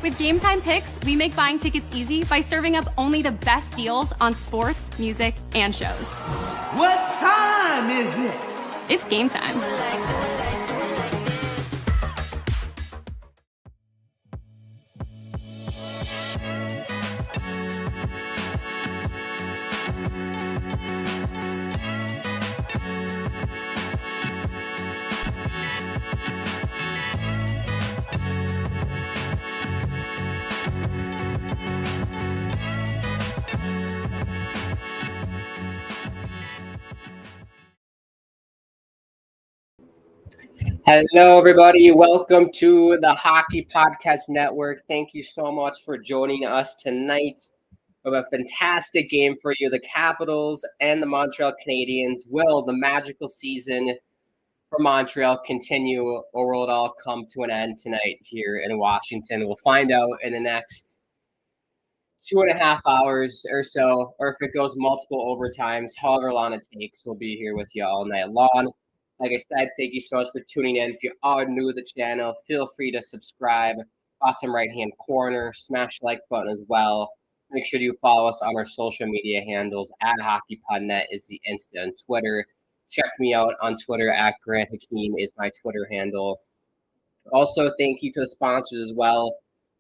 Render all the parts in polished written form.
With Game Time Picks, we make buying tickets easy by serving up only the best deals on sports, music, and shows. What time is it? It's game time. Hello, everybody. Welcome to the Hockey Podcast Network. Thank you so much for joining us tonight. We have a fantastic game for you. The Capitals and the Montreal Canadiens. Will the magical season for Montreal continue, or will it all come to an end tonight here in Washington? We'll find out in the next 2.5 hours or so, or if it goes multiple overtimes, however long it takes. We'll be here with you all night long. Like I said, thank you so much for tuning in. If you are new to the channel, feel free to subscribe. Bottom right-hand corner, smash the like button as well. Make sure you follow us on our social media handles. At hockeypodnet is the Insta and Twitter. Check me out on Twitter at Grant Hakeem is my Twitter handle. Also, thank you to the sponsors as well.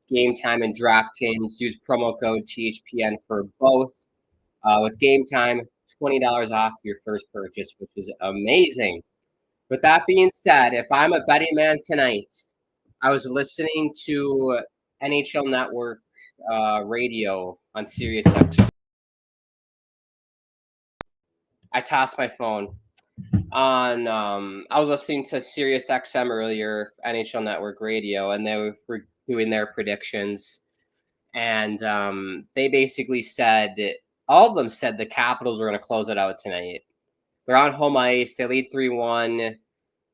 Game Time and DraftKings. Use promo code THPN for both. With Game Time, $20 off your first purchase, which is amazing. With that being said, if I'm a betting man tonight, I was listening to NHL Network radio on Sirius XM. I tossed my phone on. I was listening to Sirius XM earlier, NHL Network radio, and they were doing their predictions. And they basically said, all of them said the Capitals were going to close it out tonight. They're on home ice. They lead 3-1.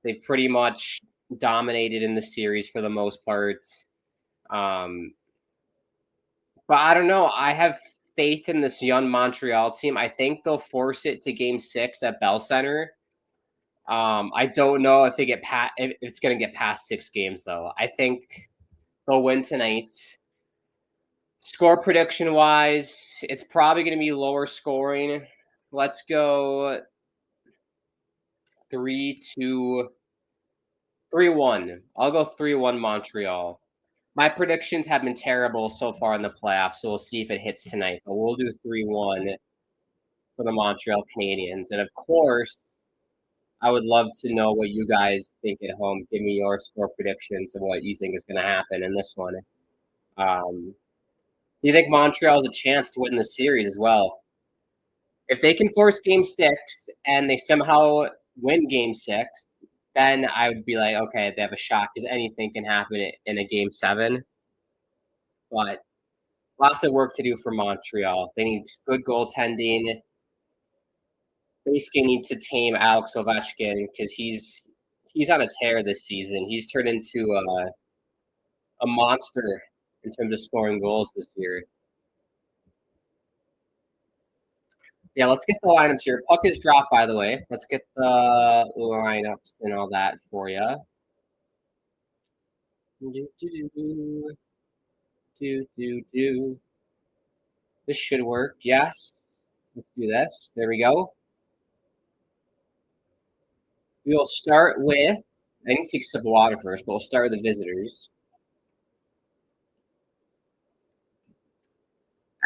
They pretty much dominated in the series for the most part. But I don't know. I have faith in this young Montreal team. I think they'll force it to Game 6 at Bell Center. I don't know if it's going to get past 6 games, though. I think they'll win tonight. Score prediction-wise, it's probably going to be lower scoring. Let's go 3-1. I'll go 3-1 Montreal. My predictions have been terrible so far in the playoffs, so we'll see if it hits tonight. But we'll do 3-1 for the Montreal Canadiens. And, of course, I would love to know what you guys think at home. Give me your score predictions of what you think is going to happen in this one. Do you think Montreal has a chance to win the series as well? If they can force Game 6 and they somehow win Game 6, then I would be like, okay, they have a shot because anything can happen in a Game 7. But lots of work to do for Montreal. They need good goaltending. Basically need to tame Alex Ovechkin because he's on a tear this season. He's turned into a monster in terms of scoring goals this year. Yeah, let's get the lineups here. Puck is dropped, by the way. Let's get the lineups and all that for you. This should work. Yes. Let's do this. There we go. We will start with, I need to take a sip of water first, but we'll start with the visitors.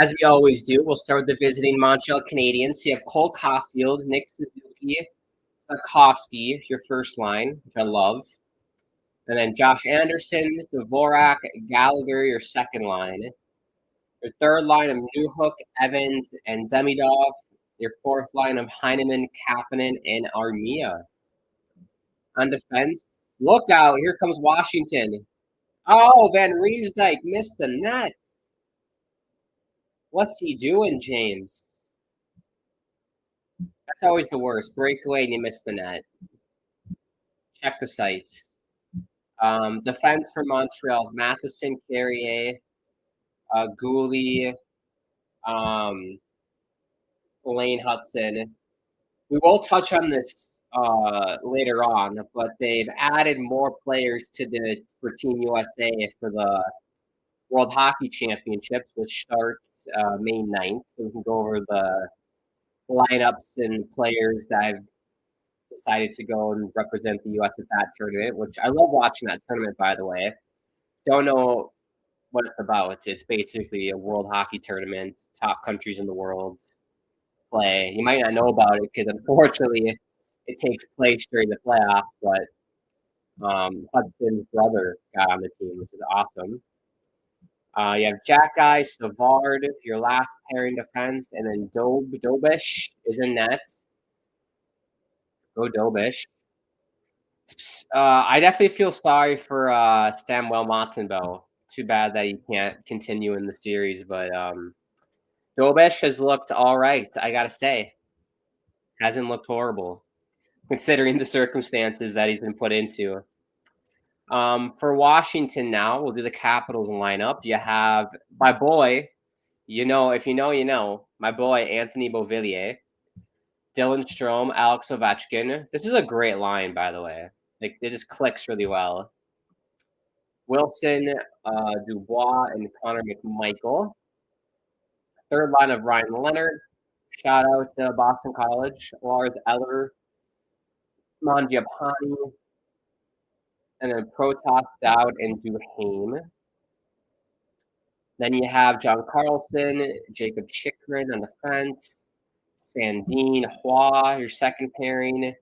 As we always do, we'll start with the visiting Montreal Canadiens. So you have Cole Caulfield, Nick Suzuki, Sikorsky, your first line, which I love. And then Josh Anderson, Dvorak, Gallagher, your second line. Your third line of Newhook, Evans, and Demidov. Your fourth line of Heineman, Kapanen, and Armia. On defense, look out, here comes Washington. Oh, Van Riemsdyk missed the net. What's he doing, James? That's always the worst. Breakaway and you miss the net. Check the sites. Defense for Montreal: Matheson, Carrier, Gooley, Lane Hudson. We will touch on this later on, but they've added more players for Team USA for the World Hockey Championships, which starts May 9th. So we can go over the lineups and players that have decided to go and represent the U.S. at that tournament, which I love watching that tournament, by the way. Don't know what it's about. It's basically a world hockey tournament, top countries in the world play. You might not know about it because, unfortunately, it takes place during the playoffs, but Hudson's brother got on the team, which is awesome. You have Jack-Eye, Savard, your last pairing defense, and then Dobish is in net. Go Dobish. I definitely feel sorry for Samuel Montembeault. Too bad that he can't continue in the series, but Dobish has looked all right, I gotta say. Hasn't looked horrible, considering the circumstances that he's been put into. For Washington now, we'll do the Capitals lineup. You have my boy, if you know, my boy Anthony Beauvillier, Dylan Strome, Alex Ovechkin. This is a great line, by the way. Like, it just clicks really well. Wilson, Dubois, and Connor McMichael. Third line of Ryan Leonard. Shout out to Boston College. Lars Eller, Mangiapane, and then Protas, Dowd, and Duhaime. Then you have John Carlson, Jacob Chikrin on defense, Sandin, Hua, your second pairing.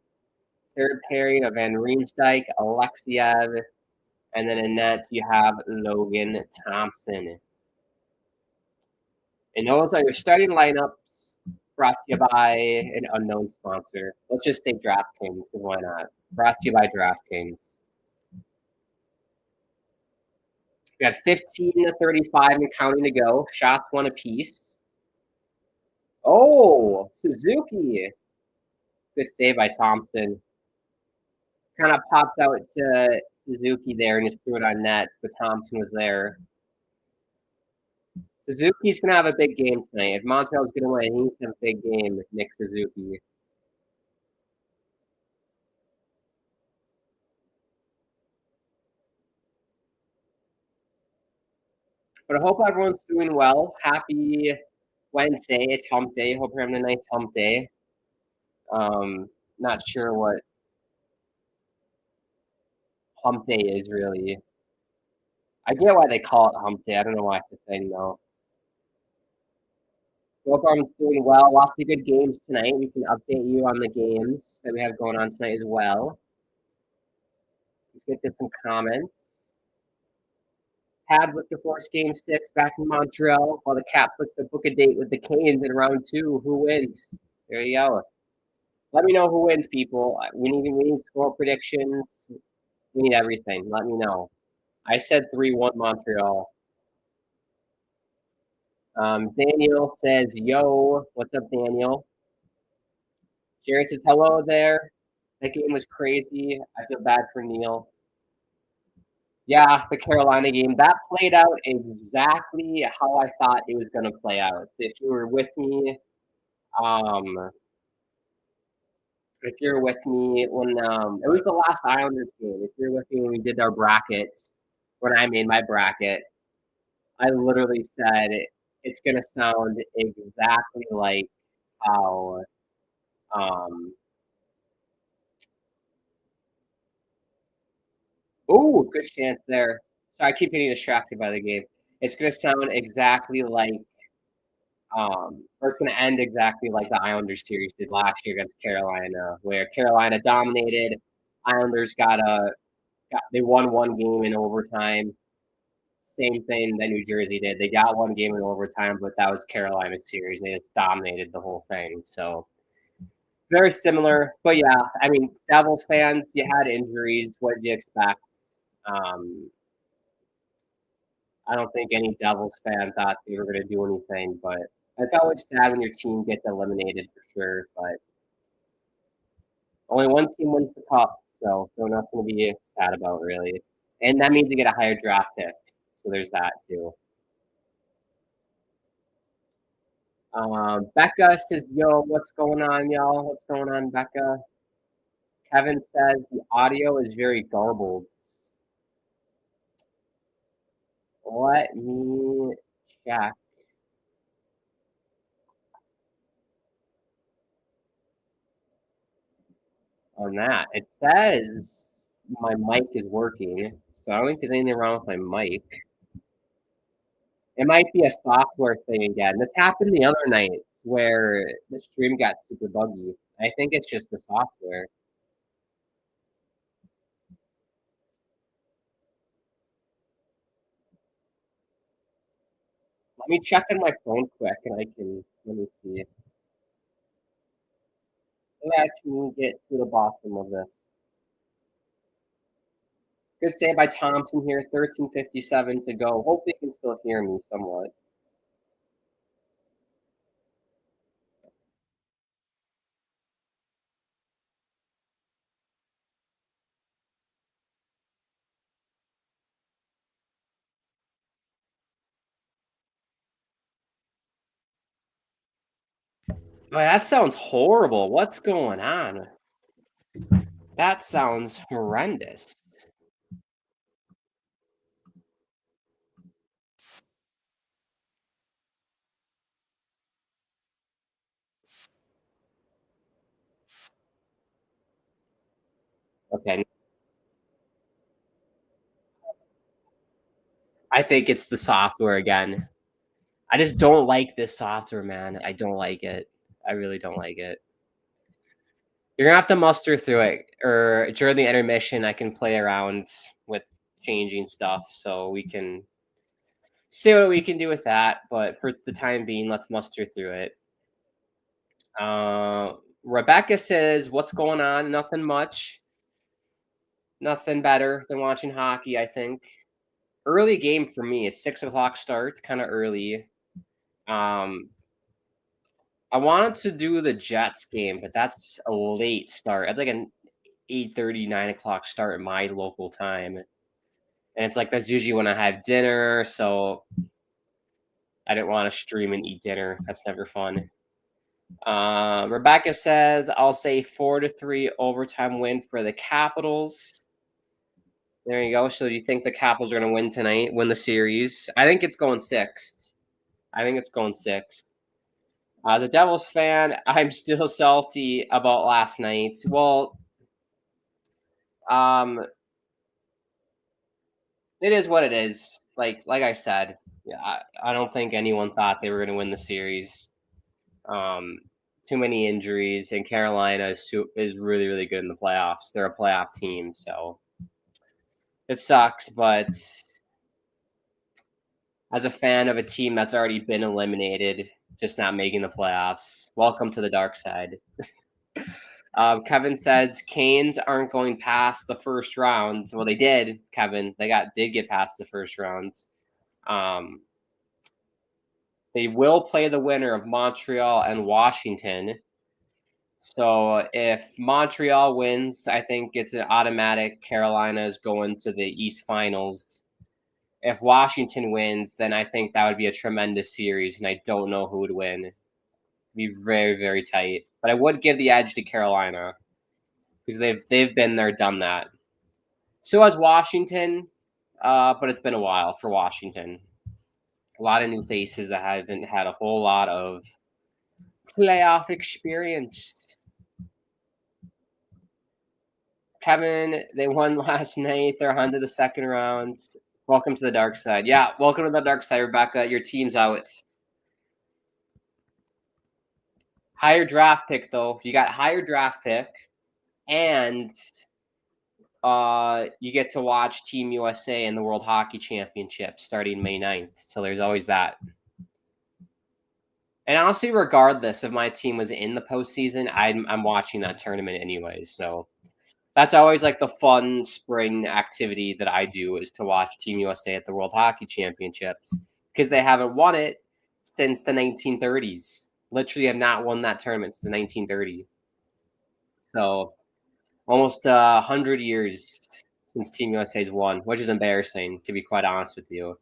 Third pairing of Van Riemsdyk, Alexiev, and then in net you have Logan Thompson. And those are your starting lineups, brought to you by an unknown sponsor. Let's just say DraftKings, because why not? Brought to you by DraftKings. We got 15 to 35 and counting to go. Shots one apiece. Oh, Suzuki. Good save by Thompson. Kind of popped out to Suzuki there and just threw it on net, but Thompson was there. Suzuki's going to have a big game tonight. If Montreal's going to win, he needs to have a big game with Nick Suzuki. But I hope everyone's doing well. Happy Wednesday. It's hump day. Hope you're having a nice hump day. Not sure what hump day is really. I get why they call it hump day. I don't know why it's a thing though. Hope everyone's doing well. Lots of good games tonight. We can update you on the games that we have going on tonight as well. Let's get to some comments. Habs look to force Game 6 back in Montreal, while the Caps look to book a date with the Canes in round 2. Who wins? There you go. Let me know who wins, people. We need score predictions. We need everything. Let me know. I said 3-1 Montreal. Daniel says, yo. What's up, Daniel? Jerry says, hello there. That game was crazy. I feel bad for Neil. Yeah, the Carolina game. That played out exactly how I thought it was going to play out. If you were with me, when it was the last Islanders game, if you're with me when we did our brackets, when I made my bracket, I literally said it's going to sound exactly like how oh, good chance there. So I keep getting distracted by the game. It's going to sound exactly like or it's going to end exactly like the Islanders series did last year against Carolina, where Carolina dominated. Islanders they won one game in overtime. Same thing that New Jersey did. They got one game in overtime, but that was Carolina's series. They just dominated the whole thing. So very similar. But yeah, I mean, Devils fans, you had injuries. What did you expect? I don't think any Devils fan thought they were going to do anything, but it's always sad when your team gets eliminated for sure. But only one team wins the cup, so nothing to be sad about really. And that means you get a higher draft pick, so there's that too. Becca says, yo, what's going on, y'all? What's going on, Becca? Kevin says the audio is very garbled. Let me check on that. It says my mic is working, so I don't think there's anything wrong with my mic. It might be a software thing again. This happened the other night where the stream got super buggy. I think it's just the software. Let me check on my phone quick, and let me see. Let's actually get to the bottom of this. Good save by Thompson here, 13:57 to go. Hopefully you can still hear me somewhat. Oh, that sounds horrible. What's going on? That sounds horrendous. Okay. I think it's the software again. I just don't like this software, man. I don't like it. I really don't like it. You're gonna have to muster through it, or during the intermission, I can play around with changing stuff, so we can see what we can do with that. But for the time being, let's muster through it. Rebecca says, "What's going on? Nothing much. Nothing better than watching hockey. I think early game for me is 6 o'clock start, kind of early. Um, I wanted to do the Jets game, but that's a late start. It's like an 8:30, 9 o'clock start at my local time. And it's like that's usually when I have dinner, so I didn't want to stream and eat dinner. That's never fun. Rebecca says, I'll say 4-3 overtime win for the Capitals. There you go. So do you think the Capitals are going to win tonight, win the series? I think it's going 6. I think it's going 6. As a Devils fan, I'm still salty about last night. Well, it is what it is. Like I said, yeah, I don't think anyone thought they were going to win the series. Too many injuries, and Carolina is really really good in the playoffs. They're a playoff team, so it sucks. But as a fan of a team that's already been eliminated, just not making the playoffs, welcome to the dark side. Kevin says Canes aren't going past the first round. Well, they did, Kevin. They did get past the first round. They will play the winner of Montreal and Washington. So if Montreal wins, I think it's an automatic. Carolina is going to the East Finals. If Washington wins, then I think that would be a tremendous series, and I don't know who would win. It'd be very, very tight. But I would give the edge to Carolina because they've been there, done that. So has Washington, but it's been a while for Washington. A lot of new faces that haven't had a whole lot of playoff experience. Kevin, they won last night. They're on to the second round. Welcome to the dark side. Yeah, welcome to the dark side, Rebecca. Your team's out. Higher draft pick, though. You got higher draft pick, and you get to watch Team USA in the World Hockey Championship starting May 9th. So there's always that. And honestly, regardless if my team was in the postseason, I'm watching that tournament anyways. So that's always like the fun spring activity that I do is to watch Team USA at the World Hockey Championships because they haven't won it since the 1930s. Literally have not won that tournament since 1930. So almost 100 years since Team USA's won, which is embarrassing, to be quite honest with you.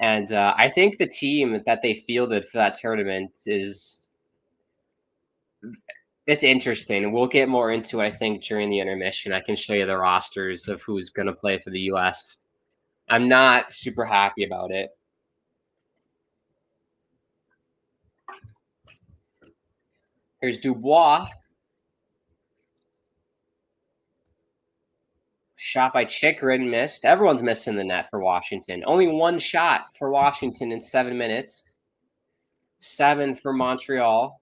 And I think the team that they fielded for that tournament it's interesting. We'll get more into it, I think, during the intermission. I can show you the rosters of who's going to play for the U.S. I'm not super happy about it. Here's Dubois. Shot by Chikrin, missed. Everyone's missing the net for Washington. Only one shot for Washington in 7 minutes. 7 for Montreal.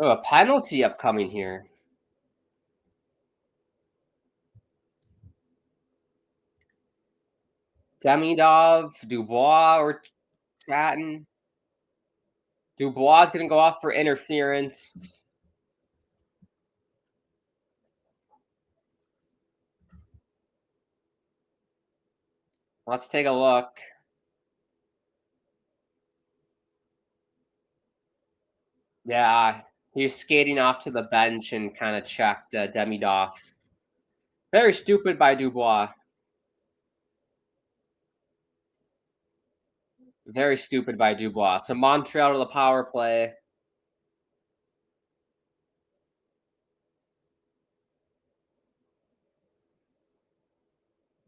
Oh, a penalty upcoming here. Demidov, Dubois, or Stratton. Dubois is going to go off for interference. Let's take a look. Yeah, he was skating off to the bench and kind of checked Demidov. Very stupid by Dubois. Very stupid by Dubois. So Montreal to the power play.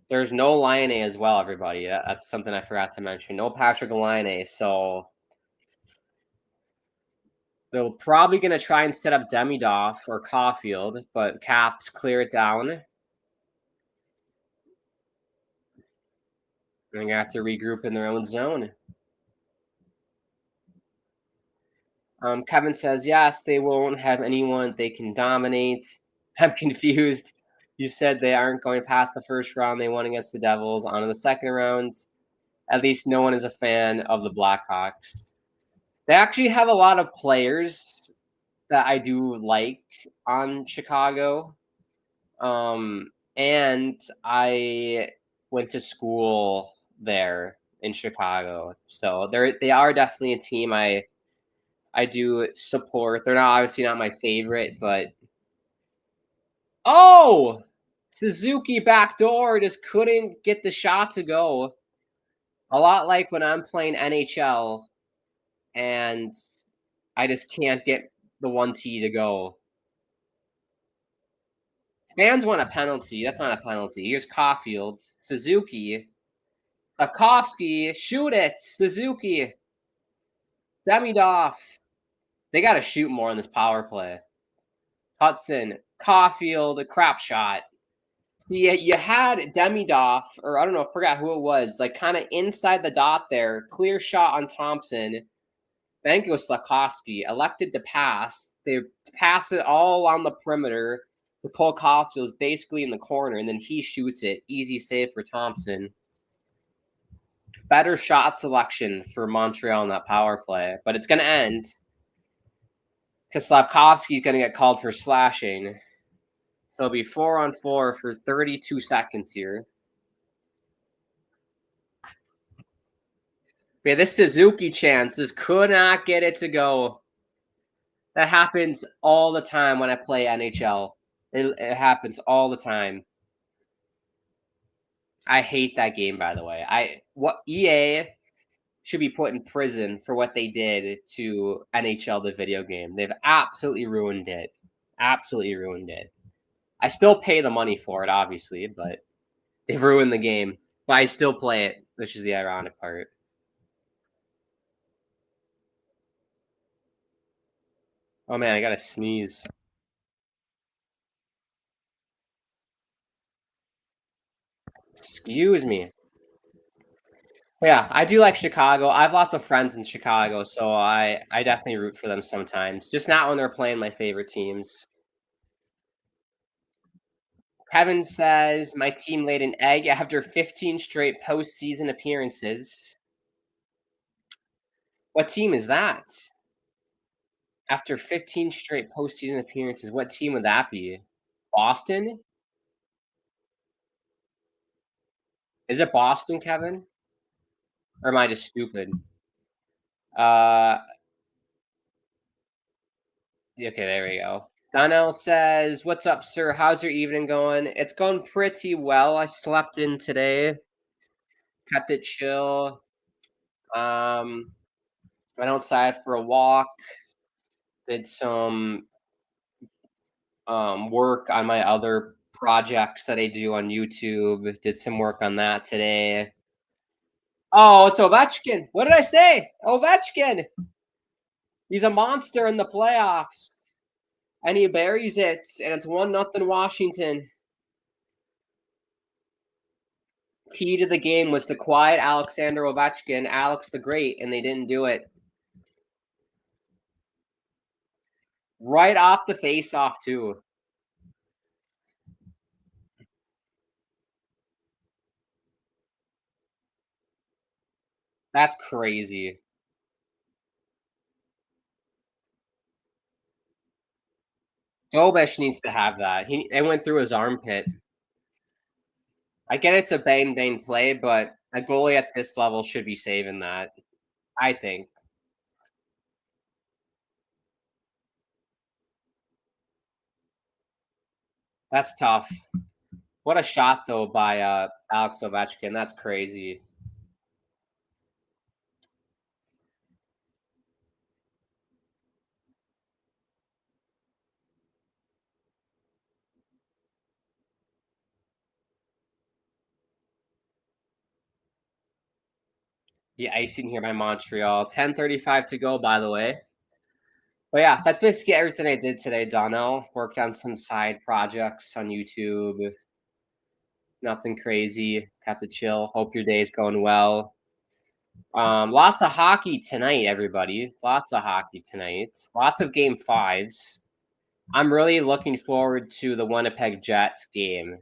There's no Line A as well, everybody. That's something I forgot to mention. No Patrick Line A, so they're probably going to try and set up Demidov or Caulfield, but Caps clear it down. They're going to have to regroup in their own zone. Kevin says, yes, they won't have anyone they can dominate. I'm confused. You said they aren't going past the first round. They won against the Devils. On to the second round. At least no one is a fan of the Blackhawks. They actually have a lot of players that I do like on Chicago. And I went to school there in Chicago. So they are definitely a team I do support. They're not obviously not my favorite, but oh, Suzuki backdoor just couldn't get the shot to go. A lot like when I'm playing NHL and I just can't get the 1T to go. Fans want a penalty. That's not a penalty. Here's Caulfield. Suzuki. Slavkovsky. Shoot it. Suzuki. Demidov. They got to shoot more on this power play. Hudson. Caulfield. A crap shot. You had Demidov, or I don't know, I forgot who it was, like kind of inside the dot there. Clear shot on Thompson. Then goes Slavkovsky. Elected to pass. They pass it all on the perimeter. The Cole Caulfield is basically in the corner, and then he shoots it. Easy save for Thompson. Better shot selection for Montreal in that power play, but it's going to end because Slavkovsky is going to get called for slashing. So it'll be 4-on-4 for 32 seconds here. Yeah, this Suzuki chance could not get it to go. That happens all the time when I play NHL. It happens all the time. I hate that game, by the way. EA should be put in prison for what they did to NHL, the video game. They've absolutely ruined it. Absolutely ruined it. I still pay the money for it, obviously, but they've ruined the game. But I still play it, which is the ironic part. Oh, man, I got to sneeze. Excuse me. Yeah, I do like Chicago. I have lots of friends in Chicago, so I definitely root for them sometimes. Just not when they're playing my favorite teams. Kevin says, my team laid an egg after 15 straight postseason appearances. What team is that? After 15 straight postseason appearances, what team would that be? Boston? Is it Boston, Kevin? Or am I just stupid? Okay, there we go. Donnell says, what's up, sir? How's your evening going? It's going pretty well. I slept in today. Kept it chill. Went outside for a walk. Did some work on my other projects that I do on YouTube. Did some work on that today. Oh, it's Ovechkin. What did I say? Ovechkin. He's a monster in the playoffs. And he buries it, and it's 1-0 Washington. Key to the game was to quiet Alexander Ovechkin, Alex the Great, and they didn't do it. Right off the face-off, too. That's crazy. Dobish needs to have that. It went through his armpit. I get it's a bang play, but a goalie at this level should be saving that, I think. That's tough. What a shot, though, by Alex Ovechkin. That's crazy. The icing here by Montreal. 10:35 to go, by the way. But yeah, that's basically everything I did today, Donnell. Worked on some side projects on YouTube. Nothing crazy. Have to chill. Hope your day's going well. Lots of hockey tonight, everybody. Lots of hockey tonight. Lots of game fives. I'm really looking forward to the Winnipeg Jets game.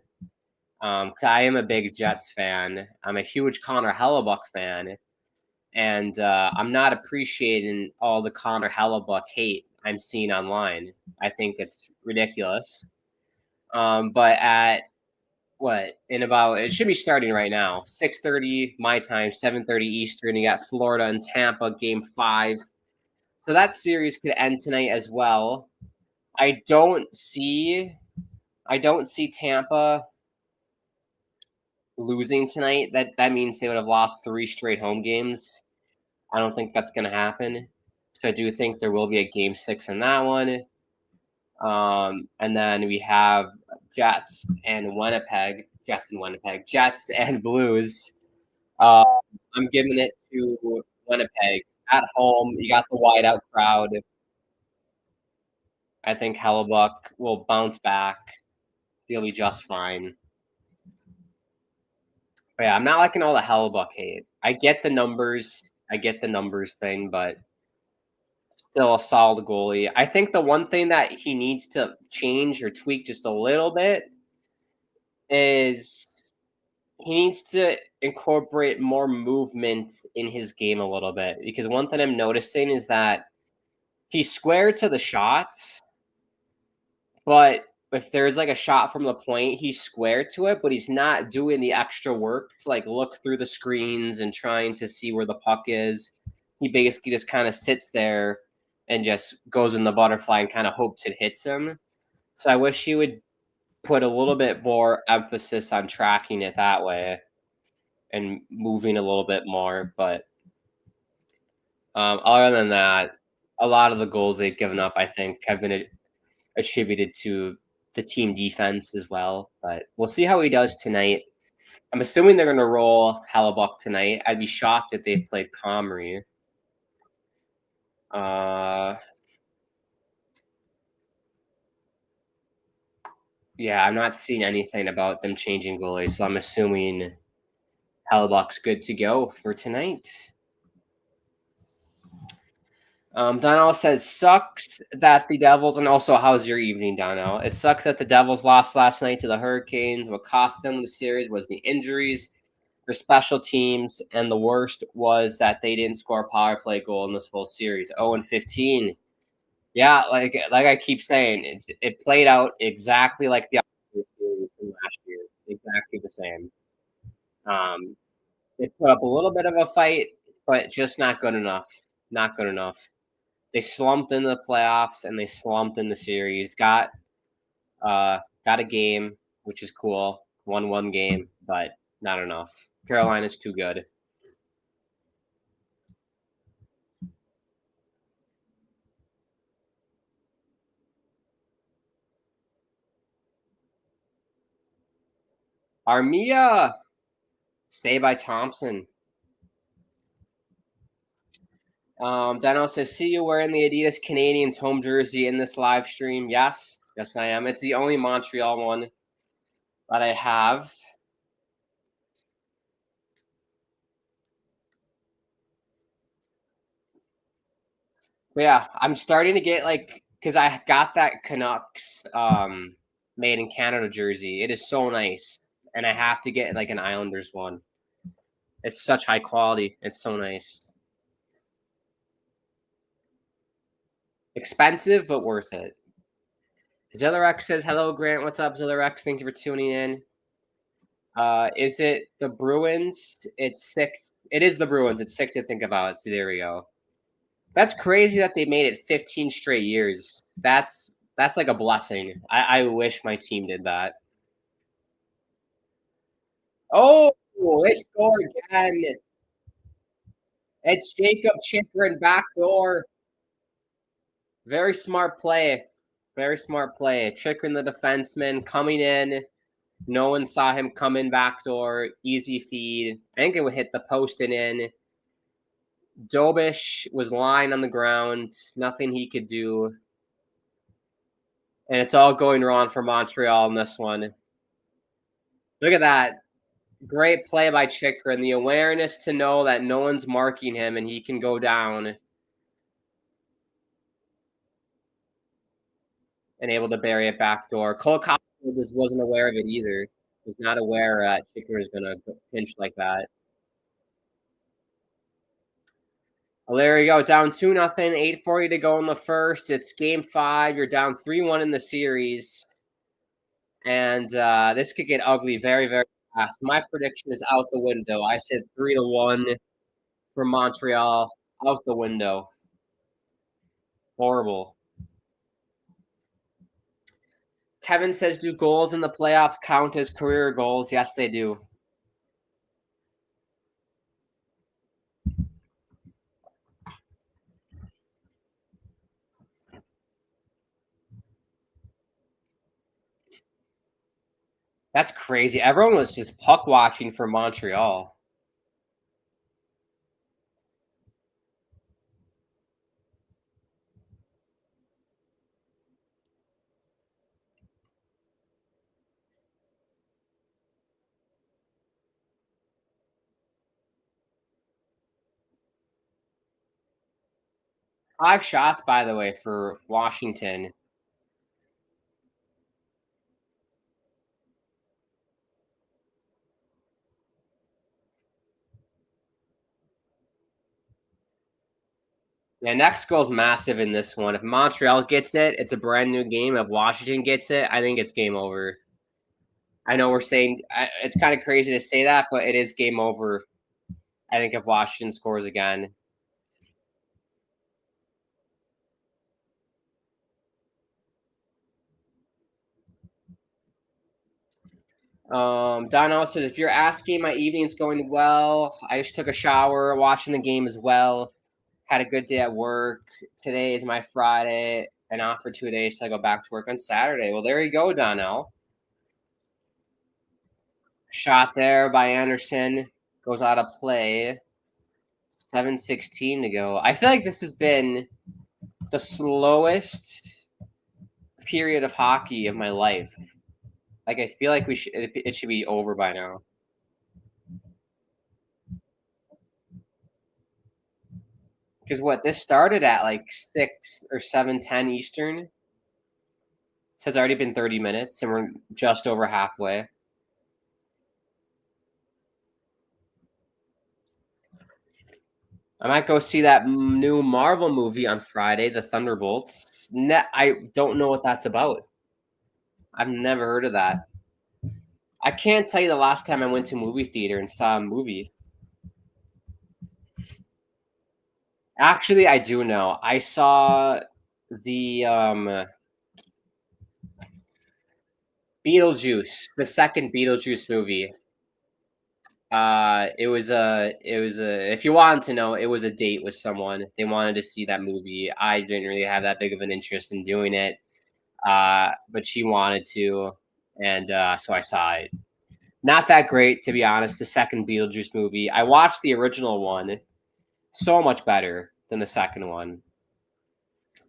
Because I am a big Jets fan. I'm a huge Connor Hellebuck fan. And I'm not appreciating all the Connor Hellebuck hate I'm seeing online. I think it's ridiculous. But at it should be starting right now. 6:30 my time, 7:30 Eastern. You got Florida and Tampa game 5. So that series could end tonight as well. I don't see Tampa losing tonight. That means they would have lost 3 straight home games. I don't think that's going to happen. So I do think there will be a game 6 in that one. And then we have Jets and Blues. I'm giving it to Winnipeg at home. You got the whiteout crowd. I think Hellebuck will bounce back. He'll be just fine. But yeah, I'm not liking all the Hellebuck hate. I get the numbers thing, but still a solid goalie. I think the one thing that he needs to change or tweak just a little bit is he needs to incorporate more movement in his game a little bit. Because one thing I'm noticing is that he's square to the shots, but if there's like a shot from the point, he's square to it, but he's not doing the extra work to like look through the screens and trying to see where the puck is. He basically just kind of sits there and just goes in the butterfly and kind of hopes it hits him. So I wish he would put a little bit more emphasis on tracking it that way and moving a little bit more. But other than that, a lot of the goals they've given up, I think, have been attributed to the team defense as well. But we'll see how he does tonight. I'm assuming they're going to roll Hellebuck tonight. I'd be shocked if they played Comrie. Yeah, I'm not seeing anything about them changing goalies, so I'm assuming Hellebuck's good to go for tonight. Donnell says, sucks that the Devils, and also, how's your evening, Donnell? It sucks that the Devils lost last night to the Hurricanes. What cost them the series was the injuries, their special teams, and the worst was that they didn't score a power play goal in this whole series. 0-15. Yeah, like I keep saying, it played out exactly like the other series from last year. Exactly the same. They put up a little bit of a fight, but just not good enough. Not good enough. They slumped in the playoffs and they slumped in the series. Got a game, which is cool. Won one game, but not enough. Carolina's too good. Armia. Stay by Thompson. Dano says, see you wearing the Adidas Canadiens home jersey in this live stream. Yes. Yes, I am. It's the only Montreal one that I have. But yeah, I'm starting to get because I got that Canucks made in Canada jersey. It is so nice. And I have to get an Islanders one. It's such high quality. It's so nice. Expensive, but worth it. Zillarex says, hello, Grant. What's up, Zillarex? Thank you for tuning in. Is it the Bruins? It's sick. It is the Bruins. It's sick to think about. So there we go. That's crazy that they made it 15 straight years. That's like a blessing. I wish my team did that. Oh, they score again. It's Jacob Chikrin backdoor. Very smart play. Very smart play. Chikrin, the defenseman, coming in. No one saw him come in backdoor. Easy feed. I think it would hit the post and in. Dobish was lying on the ground. Nothing he could do. And it's all going wrong for Montreal in this one. Look at that. Great play by Chikrin. The awareness to know that no one's marking him and he can go down. And able to bury it backdoor. Cole Caulfield just wasn't aware of it either. Was not aware that Chikrin was going to pinch like that. Well, there you go. Down 2-0. 8:40 to go in the first. It's game 5. You're down 3-1 in the series. And this could get ugly very, very fast. My prediction is out the window. I said 3-1 for Montreal. Out the window. Horrible. Kevin says, do goals in the playoffs count as career goals? Yes, they do. That's crazy. Everyone was just puck watching for Montreal. Five shots, by the way, for Washington. Yeah, next goal's massive in this one. If Montreal gets it, it's a brand new game. If Washington gets it, I think it's game over. I know we're saying it's kind of crazy to say that, but it is game over. I think if Washington scores again. Donnell says, if you're asking, my evening's going well. I just took a shower, watching the game as well. Had a good day at work. Today is my Friday, and off for 2 days till I go back to work on Saturday. Well, there you go, Donnell. Shot there by Anderson. Goes out of play. 7:16 to go. I feel like this has been the slowest period of hockey of my life. I feel like it should be over by now. Because this started at 6 or 7:10 Eastern. It has already been 30 minutes, and we're just over halfway. I might go see that new Marvel movie on Friday, The Thunderbolts. I don't know what that's about. I've never heard of that. I can't tell you the last time I went to a movie theater and saw a movie. Actually, I do know. I saw the Beetlejuice, the second Beetlejuice movie. It was if you wanted to know, it was a date with someone. They wanted to see that movie. I didn't really have that big of an interest in doing it. But she wanted to, and so I saw it. Not that great, to be honest, the second Beetlejuice movie. I watched the original one. So much better than the second one.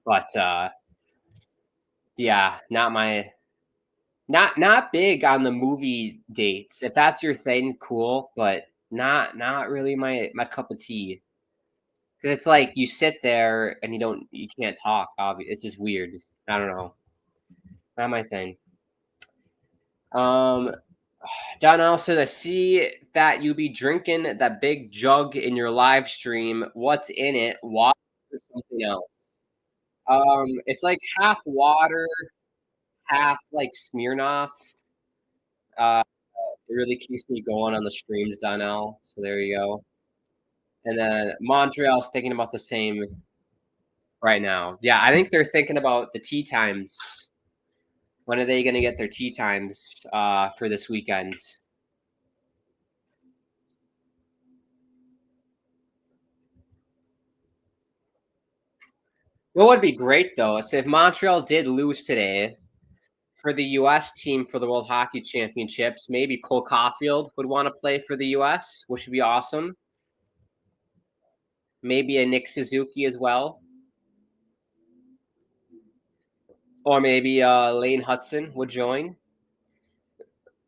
But yeah, not big on the movie dates. If that's your thing, cool, but not really my cup of tea. Cause it's like you sit there and you can't talk. Obviously, it's just weird. I don't know. Not my thing. John also, I see that you be drinking that big jug in your live stream. What's in it? Water or something else? It's like half water, half like Smirnoff. Uh, it really keeps me going on the streams, Donnell. So there you go. And then Montreal's thinking about the same right now. Yeah, I think they're thinking about the tea times. When are they going to get their tea times for this weekend? What would be great, though, is if Montreal did lose today for the U.S. team for the World Hockey Championships, maybe Cole Caulfield would want to play for the U.S., which would be awesome. Maybe a Nick Suzuki as well. Or maybe Lane Hudson would join.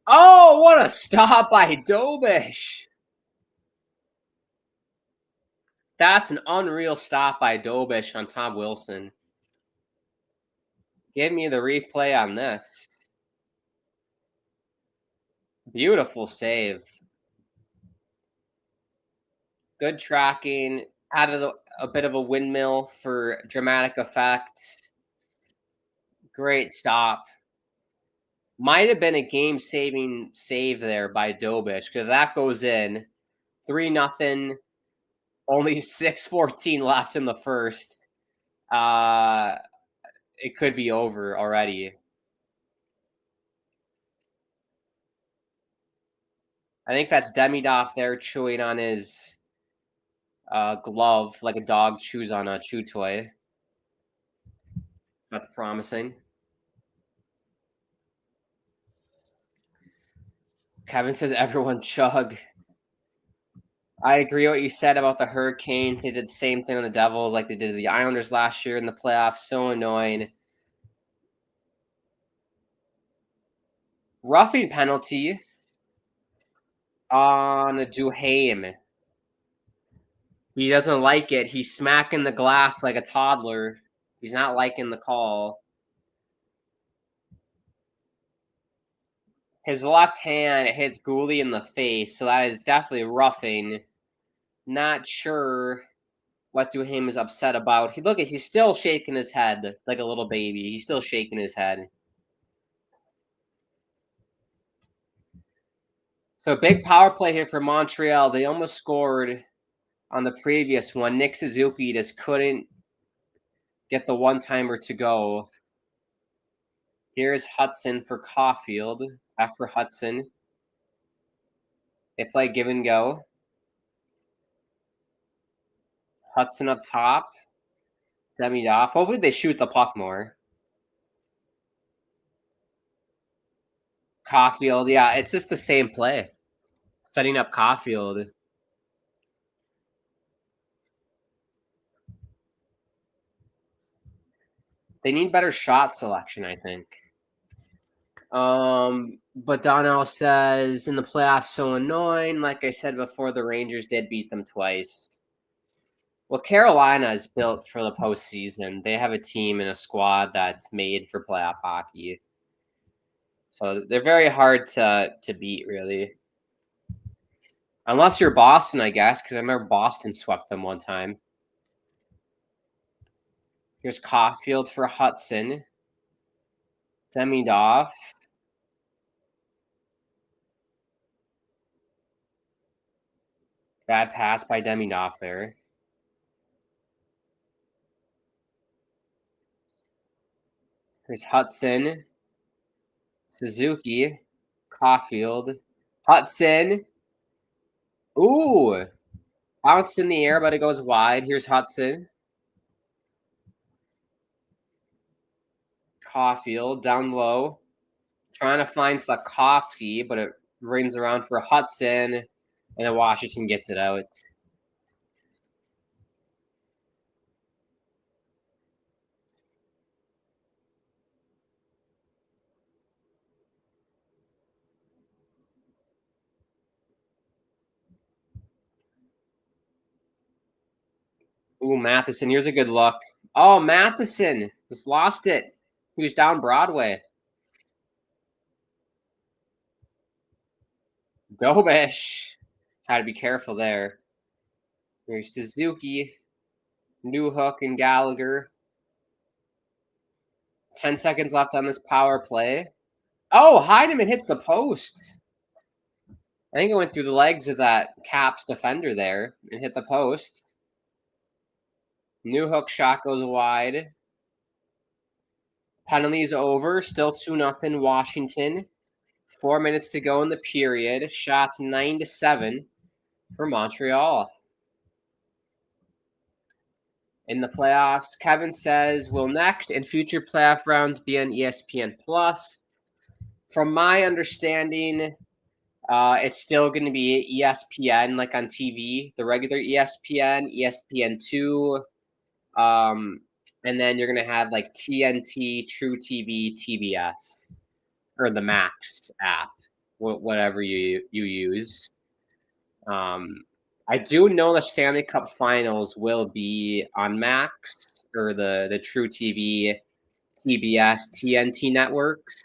Oh, what a stop by Dobish. That's an unreal stop by Dobish on Tom Wilson. Give me the replay on this. Beautiful save. Good tracking. Added a bit of a windmill for dramatic effect. Great stop. Might have been a game-saving save there by Dobish because that goes in 3-0. Only 6:14 left in the first. It could be over already. I think that's Demidov there chewing on his glove like a dog chews on a chew toy. That's promising. Kevin says everyone chug. I agree what you said about the Hurricanes. They did the same thing on the Devils like they did to the Islanders last year in the playoffs. So annoying. Roughing penalty on Duhaime. He doesn't like it. He's smacking the glass like a toddler. He's not liking the call. His left hand hits Gooley in the face, so that is definitely roughing. Not sure what Duhaime is upset about. He's still shaking his head like a little baby. He's still shaking his head. So big power play here for Montreal. They almost scored on the previous one. Nick Suzuki just couldn't get the one-timer to go. Here's Hudson for Caulfield. Back for Hudson. They play give and go. Hudson up top. Demidov. Hopefully they shoot the puck more. Caulfield. Yeah, it's just the same play. Setting up Caulfield. They need better shot selection, I think. But Donnell says in the playoffs, so annoying. Like I said before, the Rangers did beat them twice. Well, Carolina is built for the postseason. They have a team and a squad that's made for playoff hockey. So they're very hard to beat, really. Unless you're Boston, I guess, because I remember Boston swept them one time. Here's Caulfield for Hudson. Demidov. Bad pass by Demidov there. Here's Hudson. Suzuki. Caulfield. Hudson. Ooh. Bounced in the air, but it goes wide. Here's Hudson. Caulfield down low. Trying to find Slavkovsky, but it rings around for Hudson, and then Washington gets it out. Ooh, Matheson. Here's a good look. Oh, Matheson just lost it. He was down Broadway. Gobish. Had to be careful there. There's Suzuki, Newhook, and Gallagher. 10 seconds left on this power play. Oh, Heineman hits the post. I think it went through the legs of that Caps defender there and hit the post. Newhook shot goes wide. Penalties over. Still 2-0 Washington. 4 minutes to go in the period. Shots 9-7 for Montreal. In the playoffs, Kevin says, will next and future playoff rounds be on ESPN+? From my understanding, it's still going to be ESPN, like on TV, the regular ESPN, ESPN2, and then you're going to have like TNT, True TV, TBS, or the Max app, whatever you use. I do know the Stanley Cup Finals will be on Max or the True TV, TBS, TNT networks.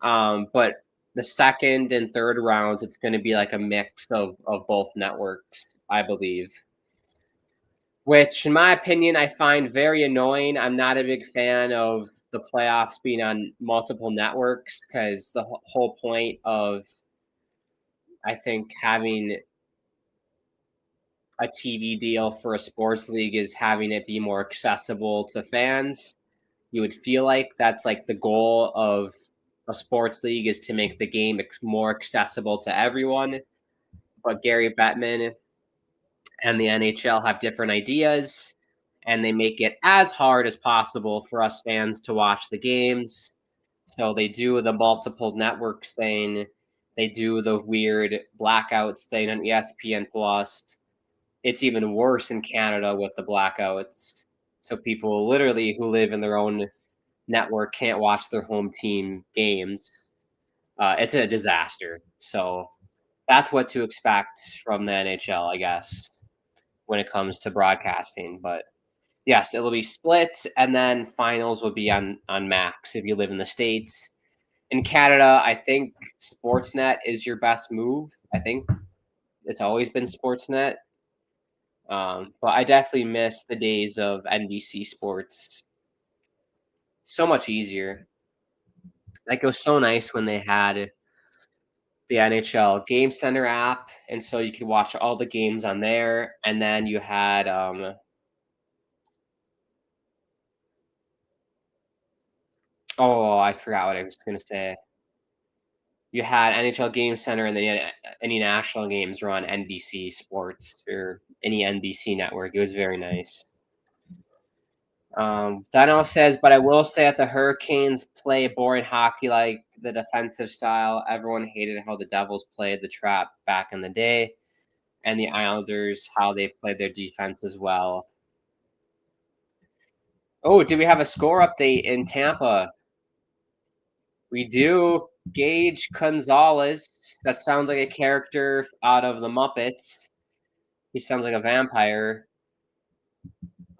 But the second and third rounds, it's going to be like a mix of both networks, I believe. Which, in my opinion, I find very annoying. I'm not a big fan of the playoffs being on multiple networks because the whole point of, I think, having a TV deal for a sports league is having it be more accessible to fans. You would feel like that's like the goal of a sports league, is to make the game more accessible to everyone. But Gary Bettman and the NHL have different ideas, and they make it as hard as possible for us fans to watch the games. So they do the multiple networks thing. They do the weird blackouts thing on ESPN Plus. It's even worse in Canada with the blackouts. So people literally who live in their own network can't watch their home team games. It's a disaster. So that's what to expect from the NHL, I guess, when it comes to broadcasting. But yes, it'll be split, and then finals will be on Max if you live in the States. In Canada, I think Sportsnet is your best move. I think it's always been Sportsnet. But I definitely miss the days of NBC Sports. So much easier. Like, it was so nice when they had the NHL Game Center app, and so you could watch all the games on there. And then you had I forgot what I was going to say. You had NHL Game Center, and then any national games were on NBC Sports or any NBC network. It was very nice. Dano says, but I will say that the Hurricanes play boring hockey, like the defensive style. Everyone hated how the Devils played the trap back in the day, and the Islanders, how they played their defense as well. Oh, do we have a score update in Tampa? We do. Gage Gonzalez. That sounds like a character out of the Muppets. He sounds like a vampire.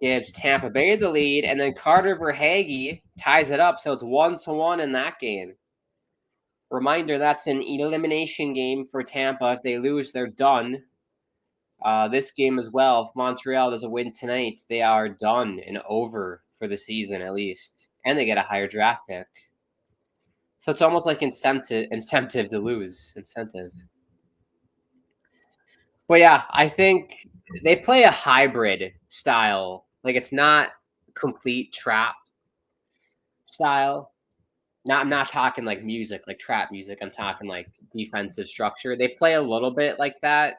Gives Tampa Bay the lead, and then Carter Verhaeghe ties it up, so it's 1-1 in that game. Reminder, that's an elimination game for Tampa. If they lose, they're done. This game as well, if Montreal doesn't win tonight, they are done and over for the season at least, and they get a higher draft pick. So it's almost like incentive to lose. Incentive. But yeah, I think they play a hybrid style. Like, it's not complete trap style. I'm not talking like music, like trap music. I'm talking like defensive structure. They play a little bit like that,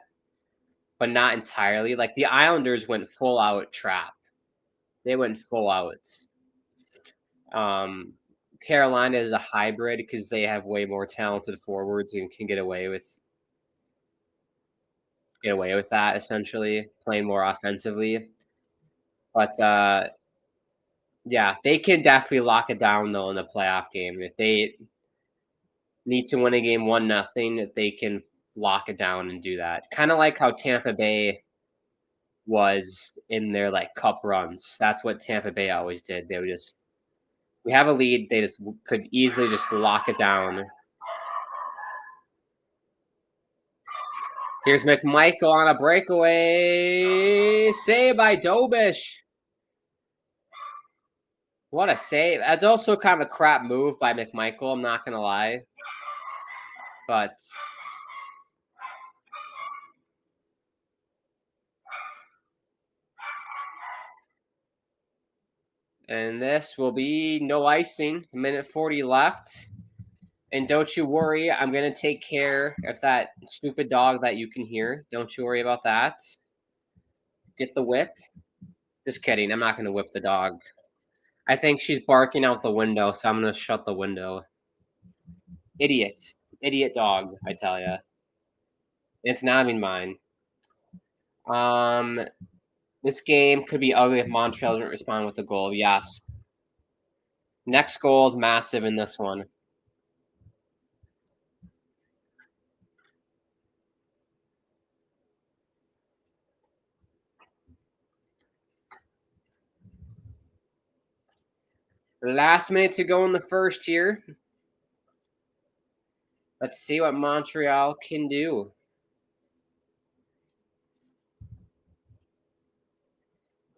but not entirely. Like the Islanders went full out trap. They went full out. Carolina is a hybrid because they have way more talented forwards and can get away with that, essentially, playing more offensively. But yeah, they can definitely lock it down though in the playoff game. If they need to win a game 1-0, they can lock it down and do that. Kind of like how Tampa Bay was in their like cup runs. That's what Tampa Bay always did. They would just, we have a lead, they just could easily just lock it down. Here's McMichael on a breakaway. Save by Dobish. What a save. That's also kind of a crap move by McMichael, I'm not going to lie. But and this will be no icing. A minute 40 left. And don't you worry, I'm going to take care of that stupid dog that you can hear. Don't you worry about that. Get the whip. Just kidding. I'm not going to whip the dog. I think she's barking out the window, so I'm going to shut the window. Idiot. Idiot dog, I tell you. It's not even mine. This game could be ugly if Montreal doesn't respond with a goal. Yes. Next goal is massive in this one. Last minute to go in the first here. Let's see what Montreal can do.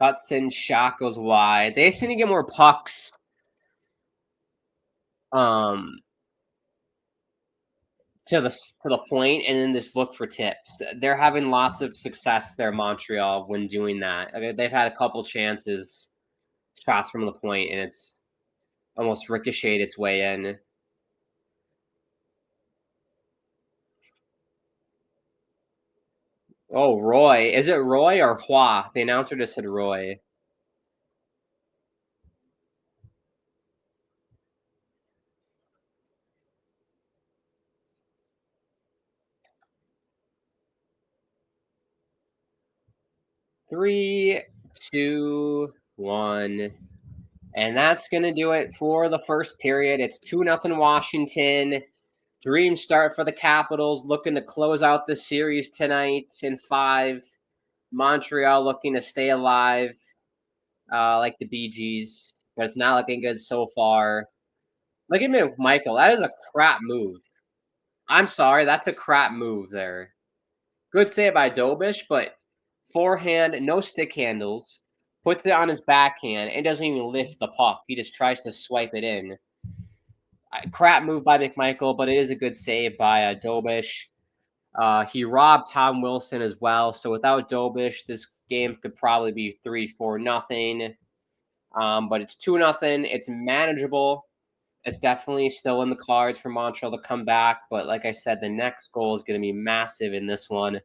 Hudson shot goes wide. They just need to get more pucks. To the point, and then just look for tips. They're having lots of success there, Montreal, when doing that. They've had a couple chances, shots from the point, and it's almost ricocheted its way in. Oh, Roy. Is it Roy or Hua? The announcer just said Roy. Three, two, one. And that's going to do it for the first period. It's 2-0 Washington. Dream start for the Capitals, looking to close out the series tonight in 5. Montreal looking to stay alive like the Bee Gees, but it's not looking good so far. Look at me, Michael. That is a crap move. I'm sorry. That's a crap move there. Good save by Dobish, but forehand, no stick handles. Puts it on his backhand and doesn't even lift the puck. He just tries to swipe it in. Crap move by McMichael, but it is a good save by Dobish. He robbed Tom Wilson as well. So without Dobish, this game could probably be 3-4-0. But it's 2-0. It's manageable. It's definitely still in the cards for Montreal to come back. But like I said, the next goal is going to be massive in this one.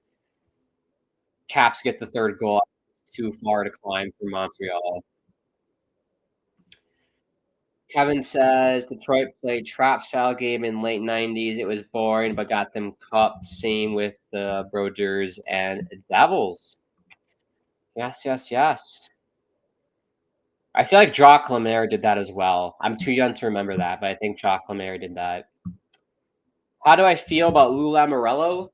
Caps get the third goal. Too far to climb for Montreal. Kevin says Detroit played trap-style game in late 90s. It was boring, but got them cup. Same with the Brodeurs and Devils. Yes. I feel like Jacques Lemaire did that as well. I'm too young to remember that, but I think Jacques Lemaire did that. How do I feel about Lou Lamoriello?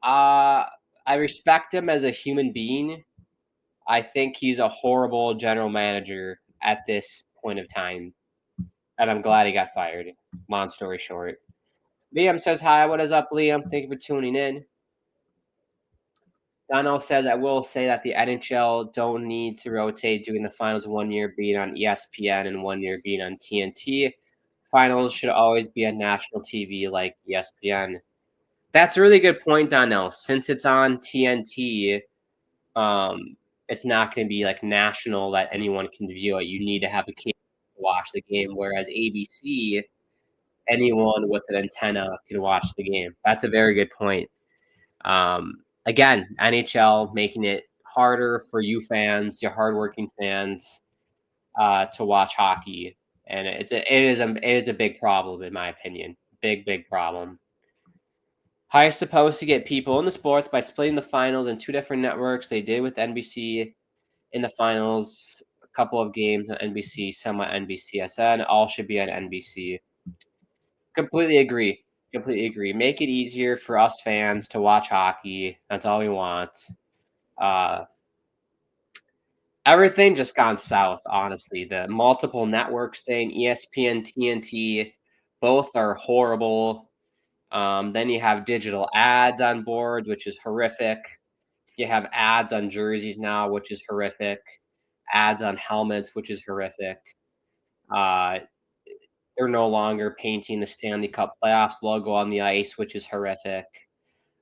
I respect him as a human being. I think he's a horrible general manager at this point of time. And I'm glad he got fired. Long story short. Liam says, hi, what is up, Liam? Thank you for tuning in. Donald says, I will say that the NHL don't need to rotate, doing the finals 1 year being on ESPN and 1 year being on TNT. Finals should always be on national TV like ESPN. That's a really good point, Donnell. Since it's on TNT, it's not going to be like national that anyone can view it. You need to have a cable to watch the game, whereas ABC, anyone with an antenna can watch the game. That's a very good point. Again, NHL making it harder for you fans, your hardworking fans, to watch hockey. and it is a big problem in my opinion. Big problem. How are you supposed to get people in the sports by splitting the finals in two different networks? They did with NBC in the finals, a couple of games on NBC, some on NBCSN. All should be on NBC. Completely agree. Make it easier for us fans to watch hockey. That's all we want. Everything just gone south, honestly. The multiple networks thing, ESPN, TNT, both are horrible. Then you have digital ads on board, which is horrific. You have ads on jerseys now, which is horrific. Ads on helmets, which is horrific. They're no longer painting the Stanley Cup playoffs logo on the ice, which is horrific.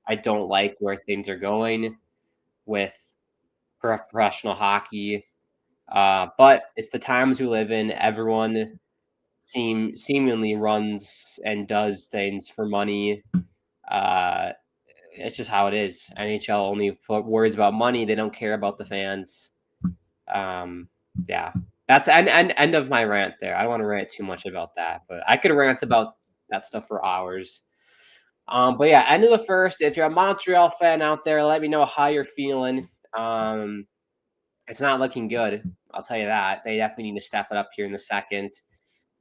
I don't like where things are going with professional hockey. But it's the times we live in. Everyone seemingly runs and does things for money. It's just how it is. NHL only worries about money. They don't care about the fans. Yeah, that's end of my rant there. I don't want to rant too much about that, but I could rant about that stuff for hours. But yeah, end of the first. If you're a Montreal fan out there, let me know how you're feeling. It's not looking good. I'll tell you that. They definitely need to step it up here in the second.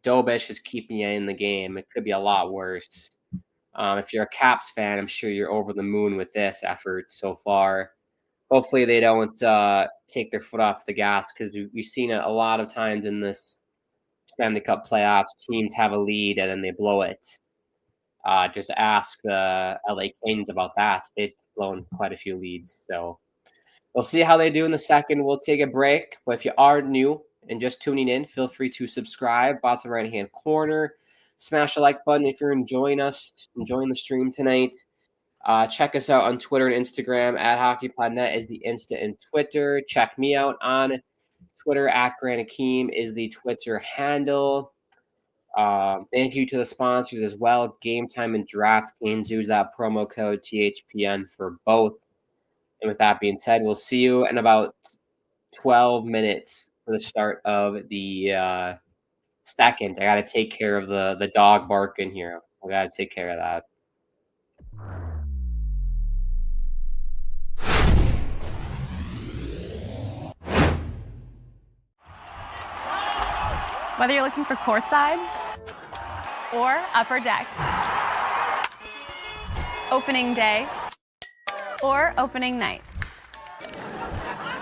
Dobish is keeping you in the game. It could be a lot worse. If you're a Caps fan, I'm sure you're over the moon with this effort so far. Hopefully they don't take their foot off the gas, because we've seen it a lot of times in this Stanley Cup playoffs. Teams have a lead and then they blow it. Just ask the LA Kings about that. They've blown quite a few leads. So we'll see how they do in the second. We'll take a break. But if you are new and just tuning in, feel free to subscribe. Bottom right-hand corner. Smash the like button if you're enjoying the stream tonight. Check us out on Twitter and Instagram. At hockeypodnet is the Insta and Twitter. Check me out on Twitter. At Grant Akeem is the Twitter handle. Thank you to the sponsors as well. Game Time and DraftKings. Use that promo code THPN for both. And with that being said, we'll see you in about 12 minutes for the start of the second. I got to take care of the dog barking here. I got to take care of that. Whether you're looking for courtside or upper deck, opening day or opening night,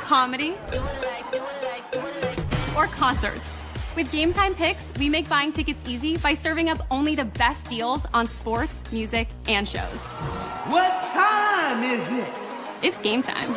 comedy or concerts. With Game Time Picks, we make buying tickets easy by serving up only the best deals on sports, music, and shows. What time is it? It's game time.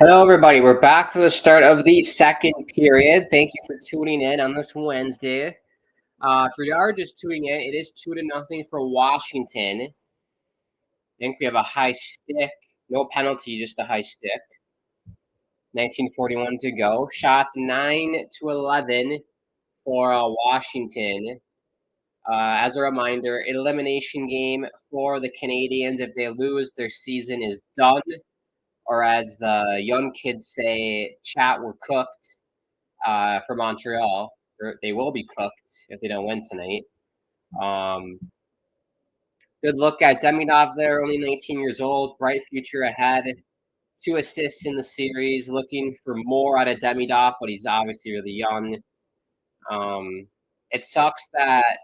Hello, everybody. We're back for the start of the second period. Thank you for tuning in on this Wednesday. If you are just tuning in, it is 2-0 for Washington. I think we have a high stick. No penalty, just a high stick. 19:41 to go. Shots 9-11 for Washington. As a reminder, elimination game for the Canadiens. If they lose, their season is done. Or as the young kids say, chat, we're cooked for Montreal. They will be cooked if they don't win tonight. Good look at Demidov there, only 19 years old, bright future ahead. 2 assists in the series, looking for more out of Demidov, but he's obviously really young. It sucks that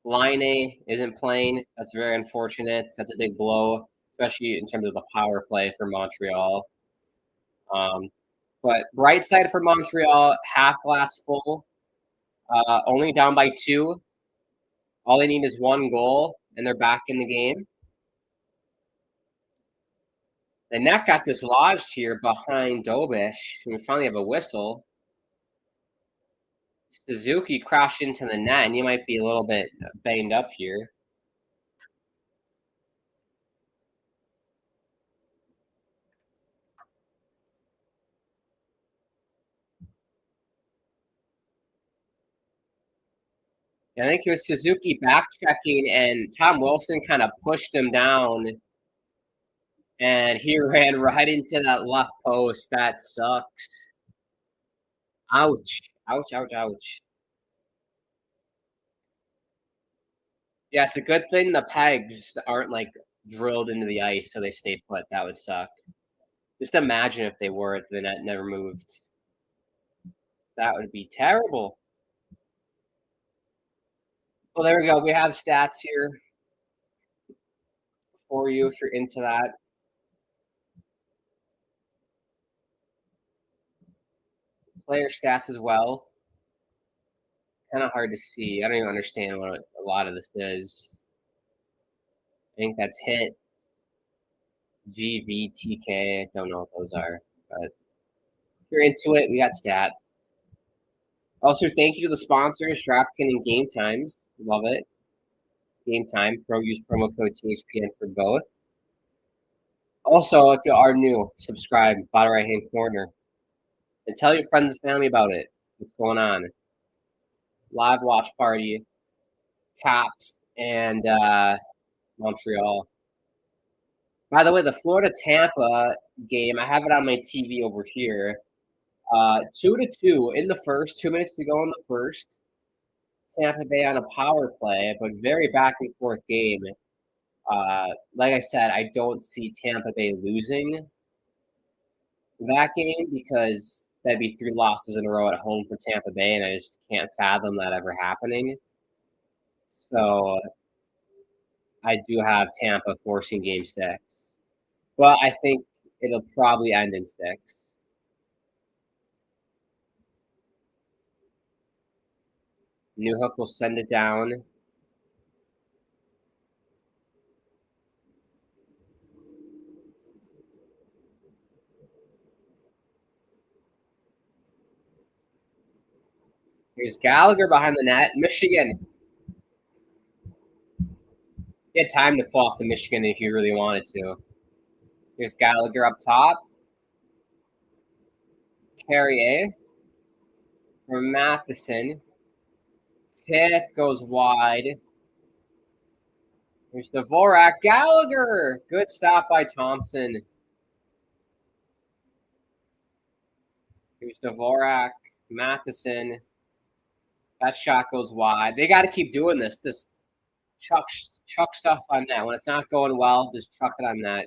Laine isn't playing. That's very unfortunate. That's a big blow, especially in terms of the power play for Montreal. But bright side for Montreal, half glass full, only down by 2. All they need is 1 goal, and they're back in the game. The net got dislodged here behind Dobish. We finally have a whistle. Suzuki crashed into the net, and he might be a little bit banged up here. I think it was Suzuki back checking, and Tom Wilson kind of pushed him down, and he ran right into that left post. That sucks. Ouch. Ouch, ouch, ouch. Yeah, it's a good thing the pegs aren't like drilled into the ice so they stay put. That would suck. Just imagine if they were, if the net never moved. That would be terrible. Well, there we go. We have stats here for you if you're into that. Player stats as well. Kind of hard to see. I don't even understand what a lot of this is. I think that's hit. GVTK. I don't know what those are, but if you're into it, we got stats. Also, thank you to the sponsors, DraftKings and Game Times. Love it. Game Time. Use promo code THPN for both. Also, if you are new, subscribe, bottom right-hand corner. And tell your friends and family about it. What's going on? Live watch party, Caps, and Montreal. By the way, the Florida-Tampa game, I have it on my TV over here. 2-2 in the first, 2 minutes to go in the first. Tampa Bay on a power play, but very back and forth game. Like I said, I don't see Tampa Bay losing that game because that'd be 3 losses in a row at home for Tampa Bay, and I just can't fathom that ever happening. So I do have Tampa forcing game 6. But I think it'll probably end in 6. Newhook will send it down. Here's Gallagher behind the net. Michigan. He had time to pull off the Michigan if you really wanted to. Here's Gallagher up top. Carrier from Matheson. Tip goes wide. Here's Dvorak. Gallagher! Good stop by Thompson. Here's Dvorak. Matheson. That shot goes wide. They got to keep doing this. This chuck stuff on net. When it's not going well, just chuck it on net.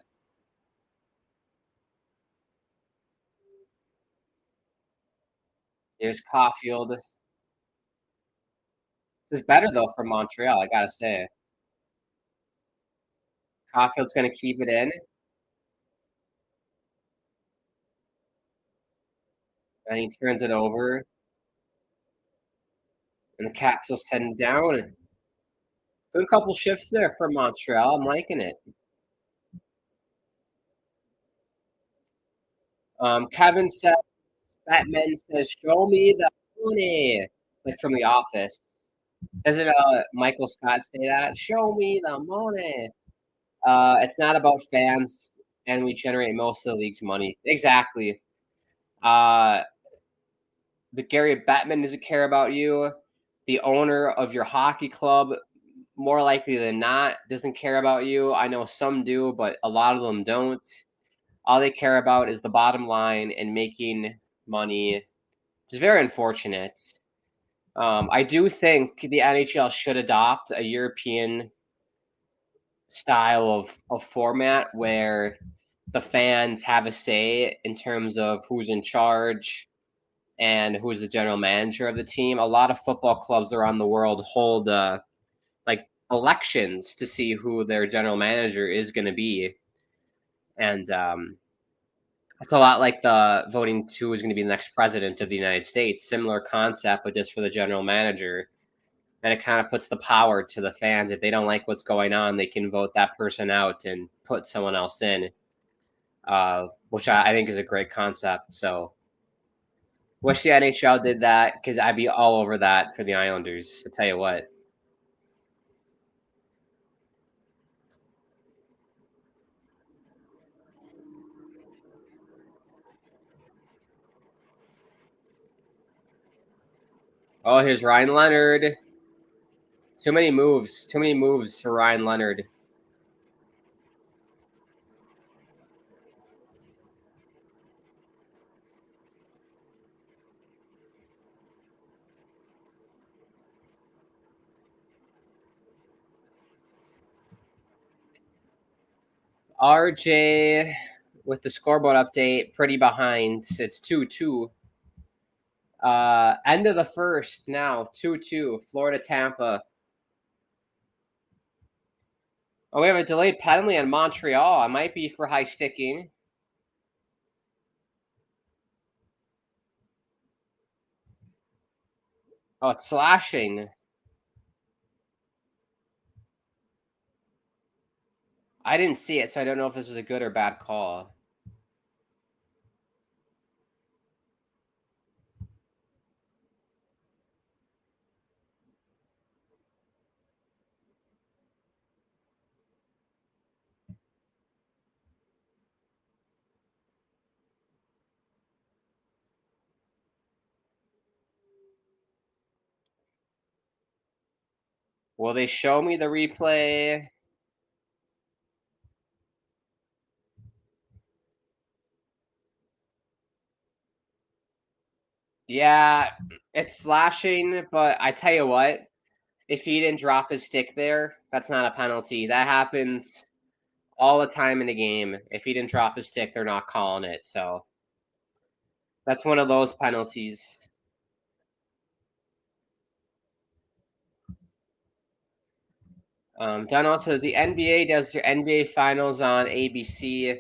Here's Caulfield. This is better, though, for Montreal, I got to say. Caulfield's going to keep it in. And he turns it over. And the Caps will send it down. Good couple shifts there for Montreal. I'm liking it. Kevin said, Batman says, show me the money. Like from The Office. Doesn't Michael Scott say that? Show me the money. It's not about fans, and we generate most of the league's money. Exactly. But Gary Batman doesn't care about you. The owner of your hockey club, more likely than not, doesn't care about you. I know some do, but a lot of them don't. All they care about is the bottom line and making money, which is very unfortunate. I do think the NHL should adopt a European style of format where the fans have a say in terms of who's in charge and who's the general manager of the team. A lot of football clubs around the world hold like elections to see who their general manager is going to be, and it's a lot like the voting to who is going to be the next president of the United States. Similar concept, but just for the general manager. And it kind of puts the power to the fans. If they don't like what's going on, they can vote that person out and put someone else in, which I think is a great concept. So wish the NHL did that, because I'd be all over that for the Islanders. I'll tell you what. Oh, here's Ryan Leonard. Too many moves. Too many moves for Ryan Leonard. RJ with the scoreboard update, pretty behind. It's 2-2. End of the first now, 2-2. Florida, Tampa. Oh, we have a delayed penalty on Montreal. It might be for high sticking. Oh, it's slashing. I didn't see it, so I don't know if this is a good or bad call. Will they show me the replay? Yeah, it's slashing, but I tell you what, if he didn't drop his stick there, that's not a penalty. That happens all the time in the game. If he didn't drop his stick, they're not calling it. So that's one of those penalties. Donald says the NBA does their NBA finals on ABC.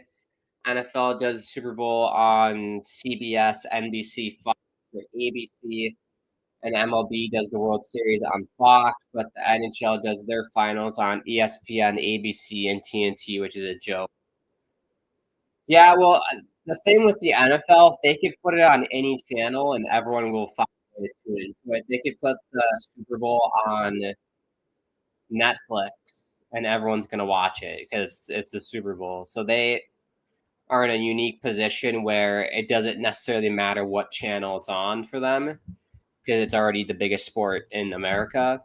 NFL does the Super Bowl on CBS, NBC, Fox, or ABC, and MLB does the World Series on Fox, but the NHL does their finals on ESPN, ABC, and TNT, which is a joke. Yeah, well, the thing with the NFL, they could put it on any channel and everyone will find a way to tune into it. They could put the Super Bowl on Netflix and everyone's going to watch it because it's the Super Bowl. So they are in a unique position where it doesn't necessarily matter what channel it's on for them because it's already the biggest sport in America.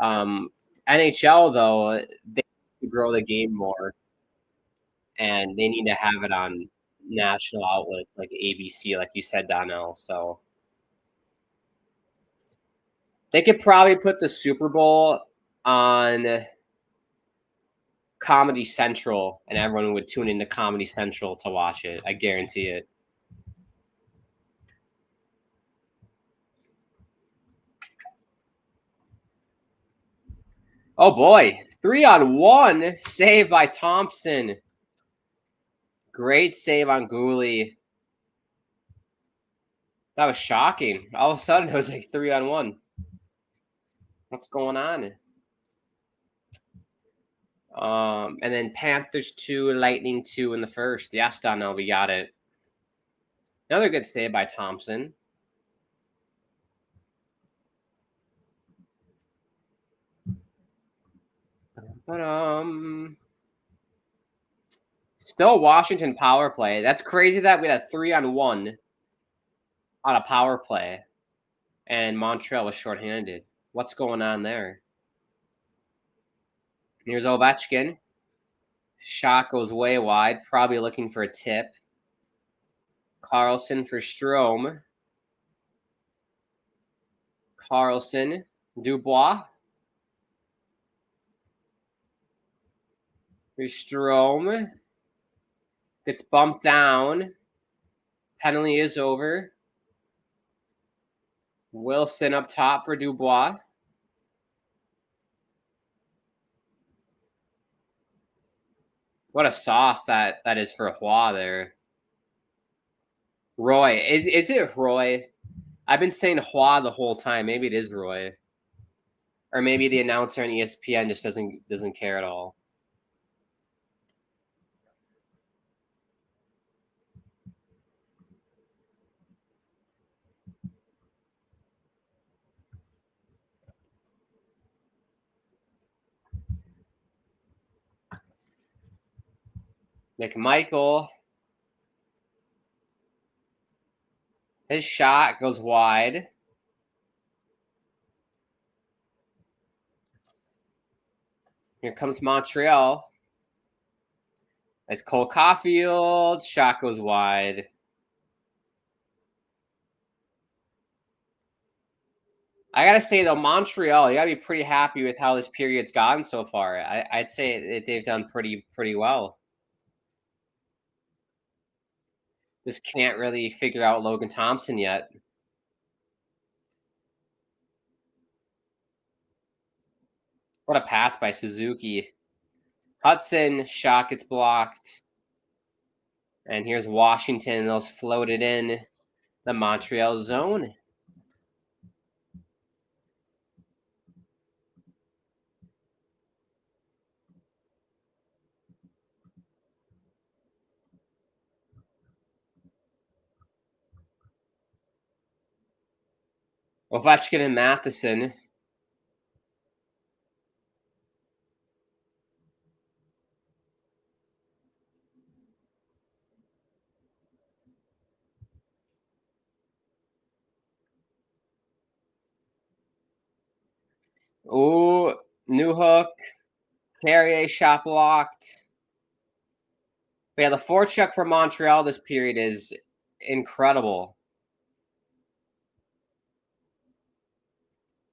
NHL, though, they need to grow the game more, and they need to have it on national outlets like ABC, like you said, Donnell. So they could probably put the Super Bowl on Comedy Central, and everyone would tune into Comedy Central to watch it. I guarantee it. Oh boy, 3-on-1 save by Thompson. Great save on Gooley. That was shocking. All of a sudden, it was like 3-on-1. What's going on? And then Panthers 2, Lightning 2 in the first. Yes, Donnell, we got it. Another good save by Thompson. But still Washington power play. That's crazy that we had a 3-on-1 on a power play, and Montreal was shorthanded. What's going on there? Here's Ovechkin. Shot goes way wide, probably looking for a tip. Carlson for Strome. Carlson, Dubois. Here's Strome. Gets bumped down. Penalty is over. Wilson up top for Dubois. What a sauce that is for Roy there. Roy. Is it Roy? I've been saying Roy the whole time. Maybe it is Roy. Or maybe the announcer on ESPN just doesn't care at all. McMichael. His shot goes wide. Here comes Montreal. It's Cole Caulfield. Shot goes wide. I gotta say though, Montreal, you gotta be pretty happy with how this period's gone so far. I'd say they've done pretty well. Just can't really figure out Logan Thompson yet. What a pass by Suzuki. Hudson, shot gets blocked. And here's Washington. Those floated in the Montreal zone. Ovechkin and Matheson. Ooh, new hook. Carrier shot blocked. But yeah, the forecheck for Montreal this period is incredible.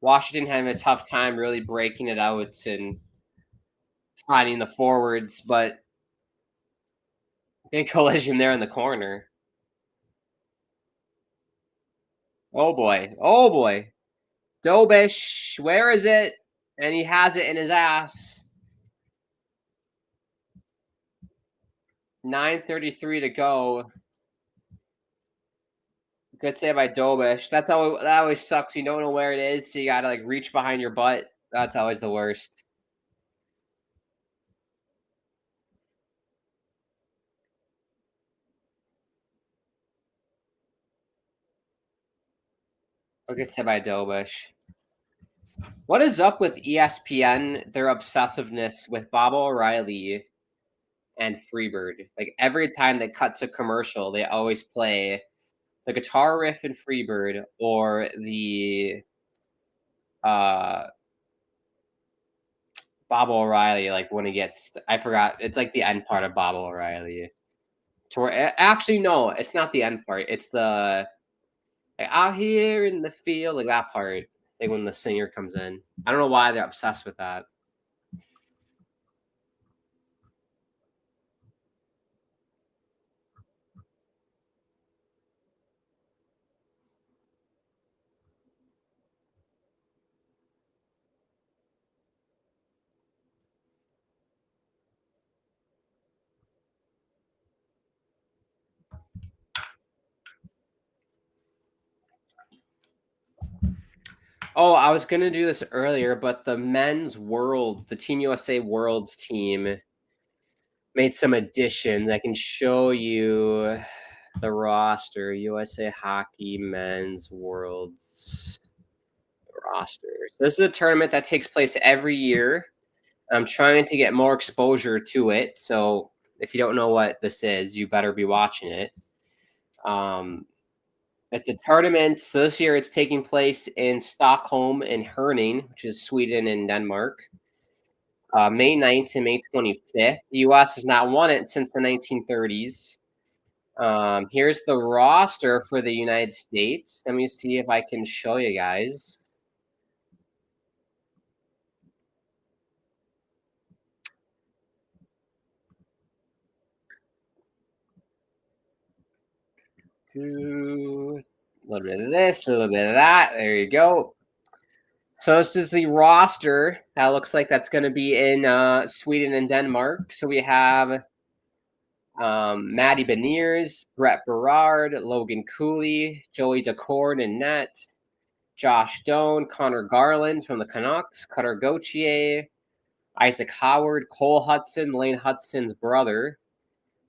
Washington having a tough time really breaking it out and finding the forwards, but big collision there in the corner. Oh boy. Oh boy. Dobish, where is it? And he has it in his ass. 9:33 to go. Good save by Dobish. That always sucks. You don't know where it is, so you gotta like reach behind your butt. That's always the worst. Good save by Dobish. What is up with ESPN? Their obsessiveness with Bob O'Reilly and Freebird. Like every time they cut to commercial, they always play the guitar riff in Freebird or the Bob O'Reilly, like when he gets, I forgot, it's like the end part of Bob O'Reilly. Actually, no, it's not the end part. It's the like, out here in the field, like that part. Like when the singer comes in. I don't know why they're obsessed with that. Oh, I was gonna do this earlier, but the men's world, the Team USA Worlds team made some additions. I can show you the roster, USA Hockey Men's World's roster. So this is a tournament that takes place every year. I'm trying to get more exposure to it. So if you don't know what this is, you better be watching it. It's a tournament. So this year it's taking place in Stockholm and Herning, which is Sweden and Denmark. May 9th to May 25th. The U.S. has not won it since the 1930s. Here's the roster for the United States. Let me see if I can show you guys. A little bit of this, a little bit of that. There you go. So this is the roster. That looks like that's going to be in Sweden and Denmark. So we have Matty Beniers, Brett Berard, Logan Cooley, Joey Decorn in net, Josh Stone, Connor Garland from the Canucks, Cutter Gauthier, Isaac Howard, Cole Hudson, Lane Hudson's brother,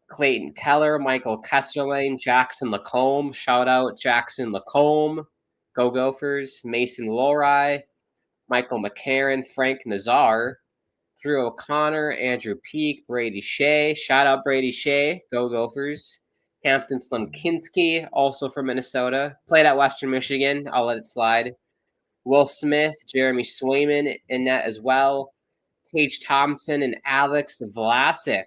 Clayton Keller, Michael Kesterlane, Jackson Lacombe. Shout out Jackson Lacombe. Go Gophers. Mason Lohrei, Michael McCarron, Frank Nazar, Drew O'Connor, Andrew Peak, Brady Shea. Shout out Brady Shea. Go Gophers. Hampton Slumkinski, also from Minnesota. Played at Western Michigan. I'll let it slide. Will Smith, Jeremy Swayman in net as well. Tage Thompson and Alex Vlasic.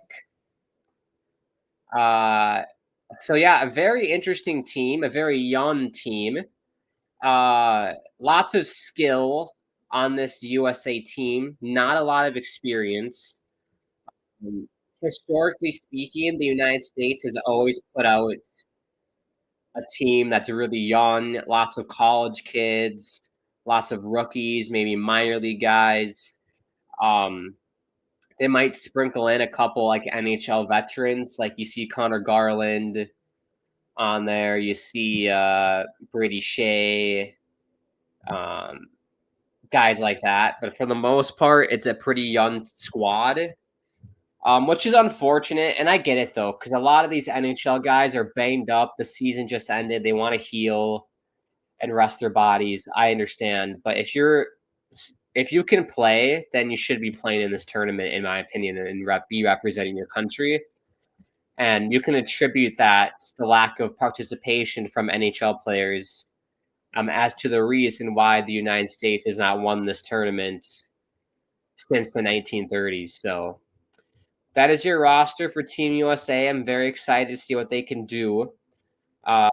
So yeah, a very interesting team, a very young team. Lots of skill on this USA team, not a lot of experience. Historically speaking, the United States has always put out a team that's really young, lots of college kids, lots of rookies, maybe minor league guys. They might sprinkle in a couple like NHL veterans, like you see Connor Garland on there. You see Brady Shea, guys like that. But for the most part, it's a pretty young squad, which is unfortunate. And I get it, though, because a lot of these NHL guys are banged up. The season just ended. They want to heal and rest their bodies. I understand. But if you can play, then you should be playing in this tournament, in my opinion, and be representing your country. And you can attribute that to the lack of participation from NHL players as to the reason why the United States has not won this tournament since the 1930s. So that is your roster for Team USA. I'm very excited to see what they can do. I'm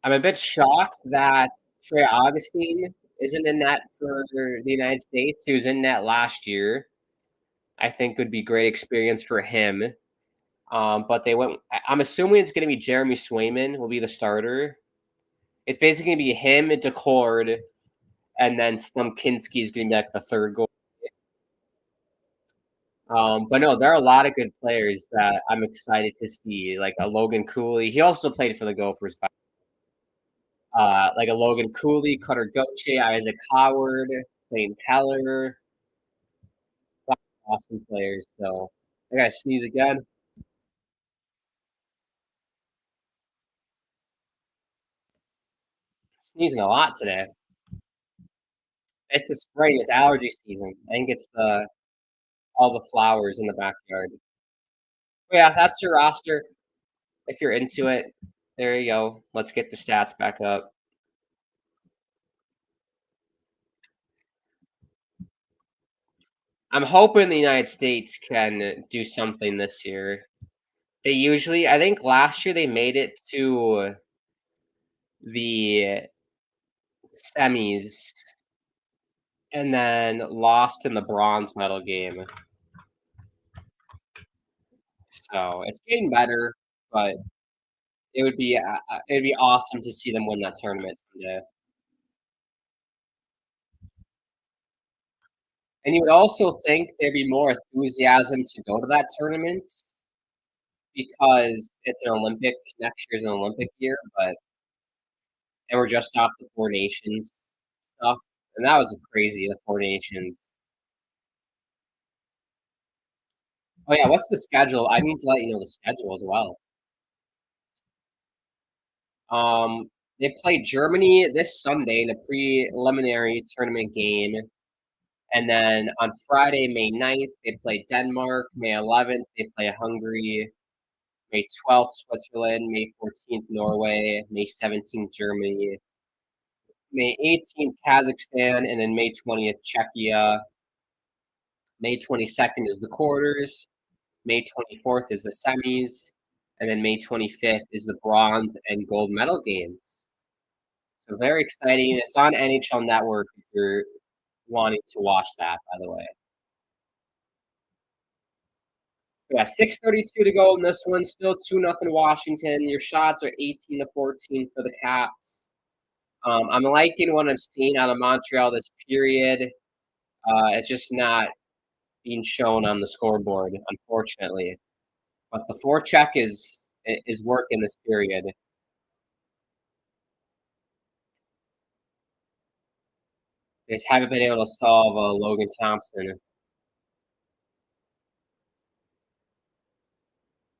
a bit shocked that Trey Augustine isn't in net for the United States. He was in net last year. I think would be great experience for him. But they went. I'm assuming it's going to be Jeremy Swayman will be the starter. It's basically going to be him, Decord, and then Slumkinski is going to be like the third goal. But no, there are a lot of good players that I'm excited to see, like a Logan Cooley. He also played for the Gophers. Like a Logan Cooley, Cutter Gauthier, Isaac Howard, Clayton Keller. Awesome players. So I gotta sneeze again. Sneezing a lot today. It's the spring. It's allergy season. I think it's all the flowers in the backyard. But yeah, that's your roster. If you're into it, there you go. Let's get the stats back up. I'm hoping the United States can do something this year. They usually, I think last year they made it to the semis and then lost in the bronze medal game. So it's getting better, but it'd be awesome to see them win that tournament someday. And you would also think there'd be more enthusiasm to go to that tournament because it's an Olympic. Next year's an Olympic year, and we're just off the Four Nations stuff, and that was crazy. The Four Nations. Oh yeah, what's the schedule? I need to let you know the schedule as well. They play Germany this Sunday in a preliminary tournament game. And then on Friday, May 9th, they play Denmark. May 11th, they play Hungary. May 12th, Switzerland. May 14th, Norway. May 17th, Germany. May 18th, Kazakhstan. And then May 20th, Czechia. May 22nd is the quarters. May 24th is the semis. And then May 25th is the bronze and gold medal games. So very exciting. It's on NHL Network if you're wanting to watch that, by the way. Yeah, 6:32 to go in this one. Still 2-0 Washington. Your shots are 18-14 for the Caps. I'm liking what I'm seeing out of Montreal this period. It's just not being shown on the scoreboard, unfortunately. But the forecheck is working this period. They just haven't been able to solve Logan Thompson.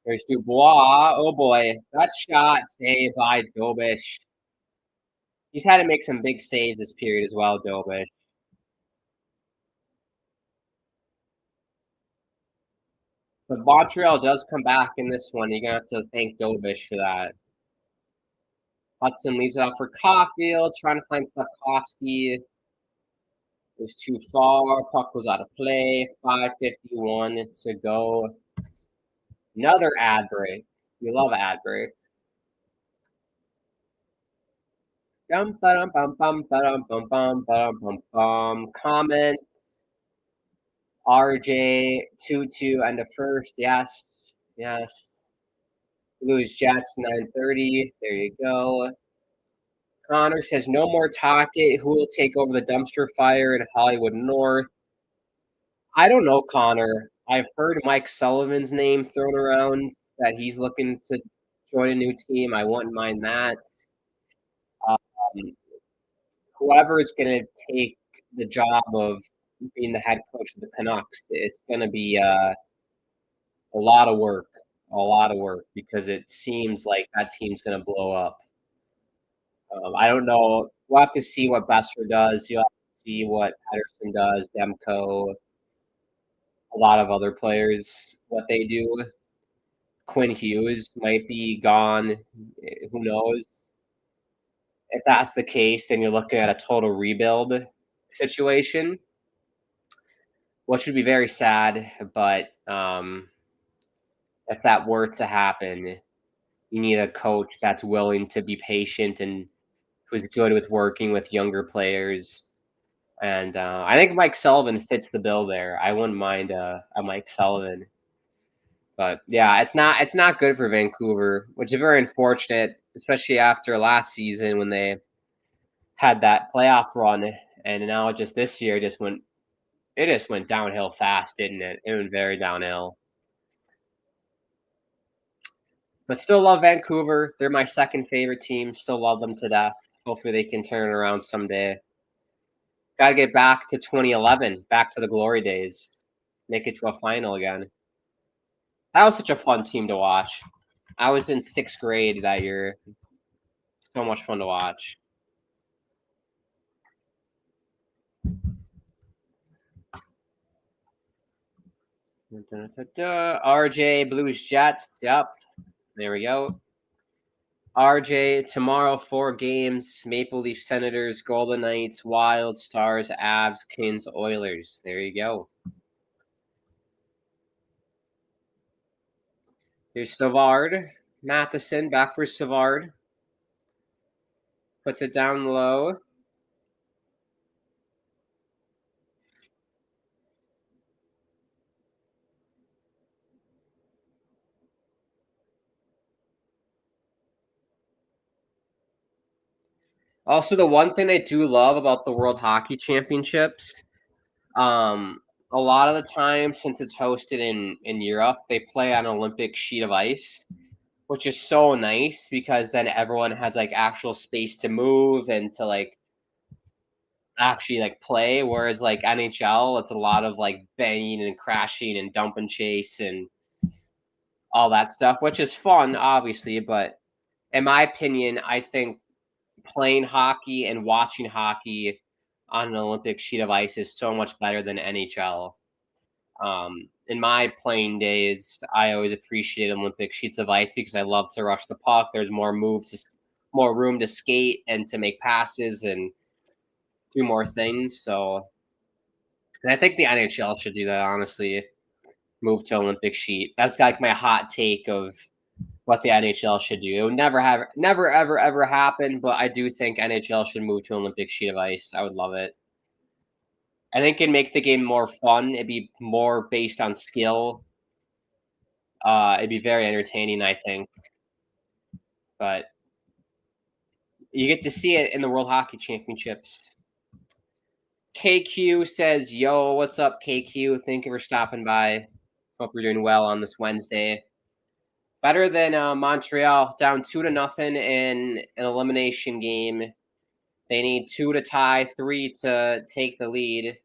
There's Dubois. Oh boy, that shot saved by Dobish. He's had to make some big saves this period as well, Dobish. So Montreal does come back in this one. You're going to have to thank Dobish for that. Hudson leaves it out for Caulfield, trying to find Slavkovsky. It was too far. Puck was out of play. 5:51 to go. Another ad break. We love ad break. Comment. RJ 2-2 and the first. Yes. Blues Jets 9:30. There you go. Connor says no more Tocchet. Who will take over the dumpster fire in Hollywood North? I don't know, Connor. I've heard Mike Sullivan's name thrown around that he's looking to join a new team. I wouldn't mind that. Um, whoever is going to take the job of being the head coach of the Canucks, it's going to be a lot of work. A lot of work because it seems like that team's going to blow up. I don't know. We'll have to see what Besser does. You'll have to see what Pedersen does, Demko, a lot of other players, what they do. Quinn Hughes might be gone. Who knows? If that's the case, then you're looking at a total rebuild situation, which would be very sad. But if that were to happen, you need a coach that's willing to be patient and who's good with working with younger players. And I think Mike Sullivan fits the bill there. I wouldn't mind a Mike Sullivan. But yeah, it's not good for Vancouver, which is very unfortunate, especially after last season when they had that playoff run, and now just this year just went downhill fast, didn't it? It went very downhill. But still love Vancouver. They're my second favorite team. Still love them to death. Hopefully they can turn it around someday. Got to get back to 2011, back to the glory days. Make it to a final again. That was such a fun team to watch. I was in 6th grade that year. So much fun to watch. RJ Blues Jets. Yep. There we go. RJ, tomorrow 4 games. Maple Leaf Senators, Golden Knights, Wild, Stars, Avs, Kings, Oilers. There you go. Here's Savard. Matheson back for Savard. Puts it down low. Also, the one thing I do love about the World Hockey Championships, a lot of the time since it's hosted in Europe, they play on an Olympic sheet of ice, which is so nice because then everyone has like actual space to move and to like actually like play. Whereas like NHL, it's a lot of like banging and crashing and dump and chase and all that stuff, which is fun, obviously, but in my opinion, I think playing hockey and watching hockey on an Olympic sheet of ice is so much better than NHL. In my playing days, I always appreciate Olympic sheets of ice because I love to rush the puck. There's more more room to skate and to make passes and do more things. So, and I think the NHL should do that. Honestly, move to Olympic sheet. That's like my hot take of what the NHL should do. It would never ever happen, but I do think NHL should move to Olympic sheet of ice. I would love it. I think it'd make the game more fun. It'd be more based on skill. It'd be very entertaining, I think. But you get to see it in the World Hockey Championships. KQ says, "Yo, what's up, KQ? Thank you for stopping by. Hope you're doing well on this Wednesday. Better than Montreal, down 2-0 in an elimination game. They need 2 to tie, 3 to take the lead.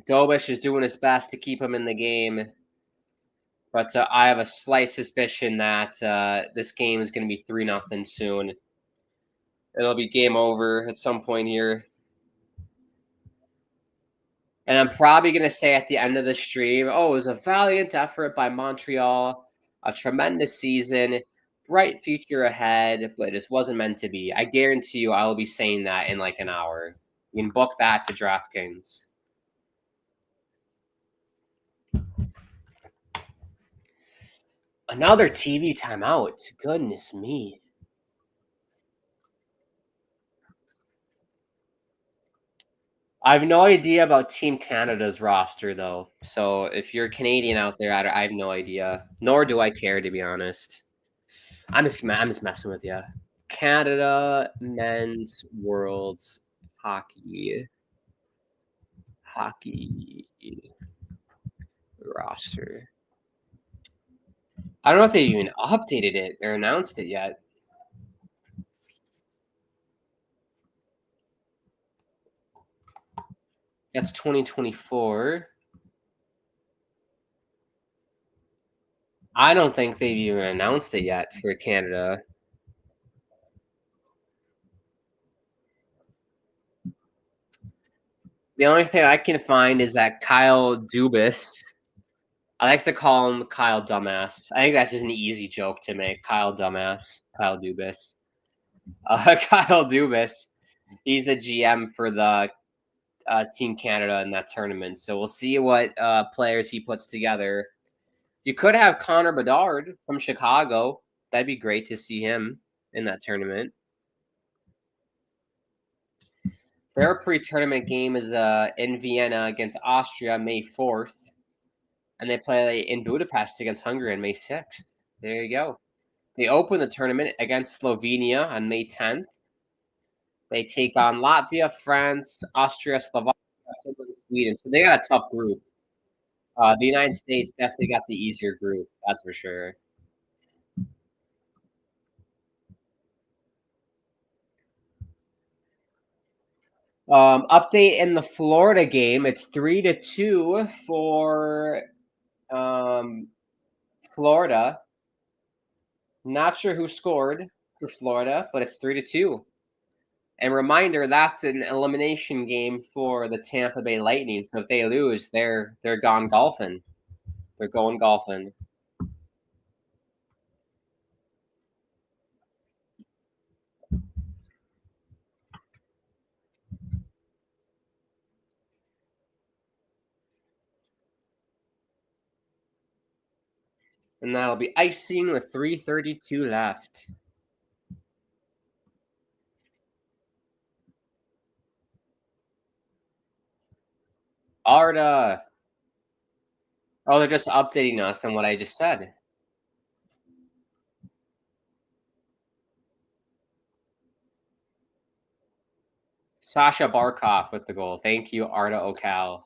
Dobish is doing his best to keep him in the game, but I have a slight suspicion that this game is going to be 3-0 soon. It'll be game over at some point here. And I'm probably going to say at the end of the stream, oh, it was a valiant effort by Montreal, a tremendous season, bright future ahead, but it just wasn't meant to be. I guarantee you I will be saying that in like an hour. You can book that to DraftKings. Another TV timeout. Goodness me. I have no idea about Team Canada's roster, though. So if you're Canadian out there, I have no idea. Nor do I care, to be honest. I'm just messing with you. Canada men's world's hockey roster. I don't know if they even updated it or announced it yet. That's 2024. I don't think they've even announced it yet for Canada. The only thing I can find is that Kyle Dubas. I like to call him Kyle Dumbass. I think that's just an easy joke to make. Kyle Dumbass. Kyle Dubas. Kyle Dubas. He's the GM for the Team Canada in that tournament. So we'll see what players he puts together. You could have Connor Bedard from Chicago. That'd be great to see him in that tournament. Their pre-tournament game is in Vienna against Austria May 4th. And they play in Budapest against Hungary on May 6th. There you go. They open the tournament against Slovenia on May 10th. They take on Latvia, France, Austria, Slovakia, Finland, Sweden. So they got a tough group. The United States definitely got the easier group. That's for sure. Update in the Florida game. It's 3-2 for Florida. Not sure who scored for Florida, but it's 3-2. And reminder, that's an elimination game for the Tampa Bay Lightning. So if they lose, they're gone golfing. They're going golfing. And that'll be icing with 3:32 left. Arda. Oh, they're just updating us on what I just said. Sasha Barkov with the goal. Thank you, Arda Okal.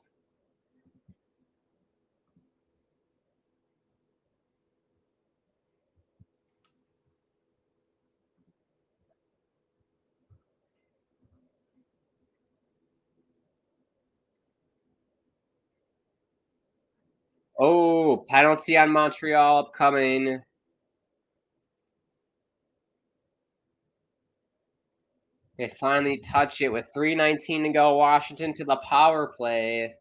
Oh, penalty on Montreal upcoming. They finally touch it with 3:19 to go. Washington to the power play.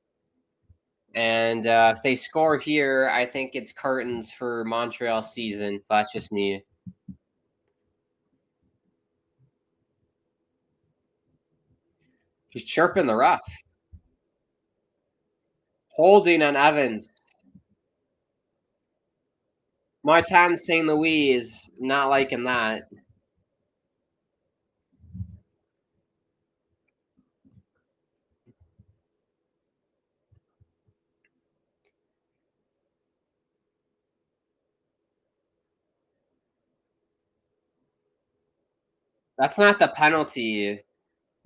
And if they score here, I think it's curtains for Montreal season. That's just me. He's chirping the ref. Holding on Evans. Martin St. Louis is not liking that. That's not the penalty.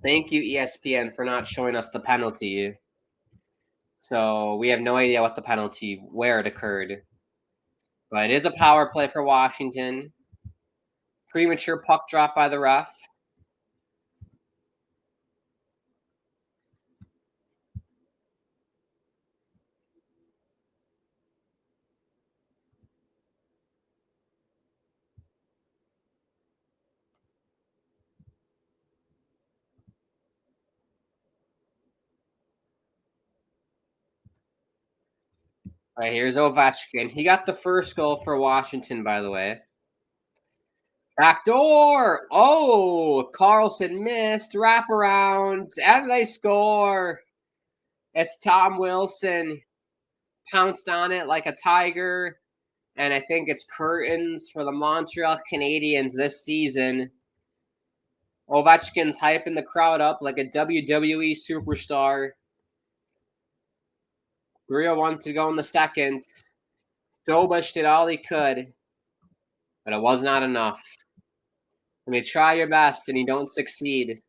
Thank you, ESPN, for not showing us the penalty. So we have no idea what the penalty, where it occurred. But it is a power play for Washington. Premature puck drop by the ref. All right, here's Ovechkin. He got the first goal for Washington, by the way. Backdoor! Oh, Carlson missed. Wraparound. And they score. It's Tom Wilson. Pounced on it like a tiger. And I think it's curtains for the Montreal Canadiens this season. Ovechkin's hyping the crowd up like a WWE superstar. 3:01 to go in the second. Dobich did all he could, but it was not enough. When you try your best and you don't succeed,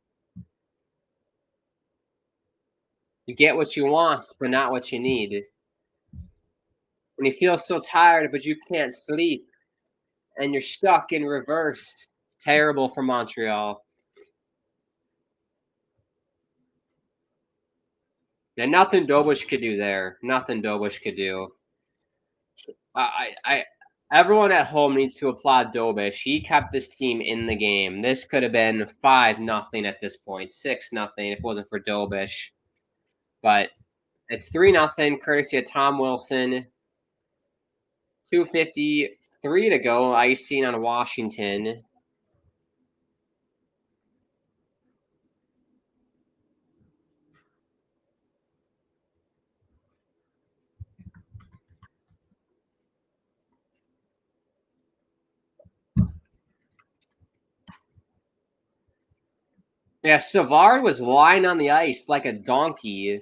you get what you want, but not what you need. When you feel so tired, but you can't sleep, and you're stuck in reverse, terrible for Montreal. And nothing Dobich could do there. Nothing Dobich could do. Everyone at home needs to applaud Dobich. He kept this team in the game. This could have been 5-0 at this point, 6-0 if it wasn't for Dobich. But it's 3-0, courtesy of Tom Wilson. 2:53 to go, icing on Washington. Yeah, Savard was lying on the ice like a donkey.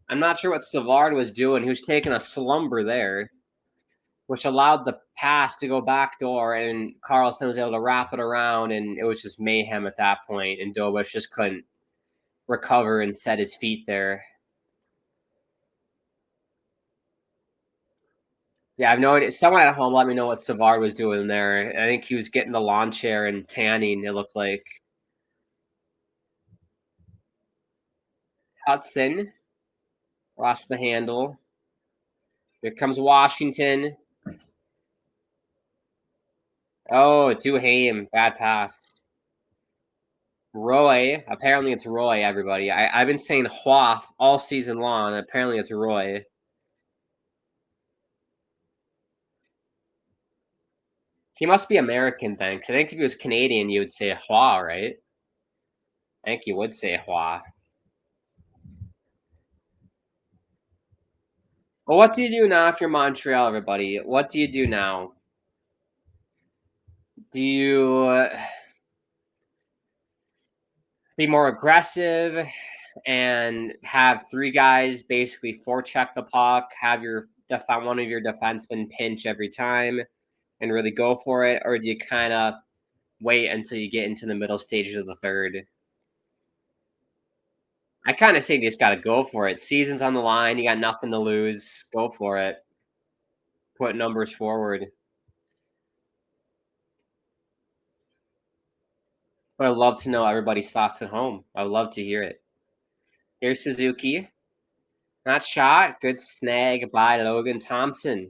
I'm not sure what Savard was doing. He was taking a slumber there, which allowed the pass to go backdoor, and Carlson was able to wrap it around, and it was just mayhem at that point, and Dobich just couldn't recover and set his feet there. Yeah, I've no idea. Someone at home let me know what Savard was doing there. I think he was getting the lawn chair and tanning, it looked like. Hudson lost the handle. Here comes Washington. Oh, Duhaime. Bad pass. Roy. Apparently it's Roy, everybody. I've been saying Hua all season long, and apparently it's Roy. He must be American then, because I think if he was Canadian, you would say Hua, right? I think you would say Hua. Well, what do you do now if you're Montreal, everybody? What do you do now? Do you be more aggressive and have three guys basically forecheck the puck, have your one of your defensemen pinch every time and really go for it? Or do you kind of wait until you get into the middle stages of the third? I kind of say you just got to go for it. Season's on the line. You got nothing to lose. Go for it. Put numbers forward. But I'd love to know everybody's thoughts at home. I would love to hear it. Here's Suzuki. Not shot. Good snag by Logan Thompson.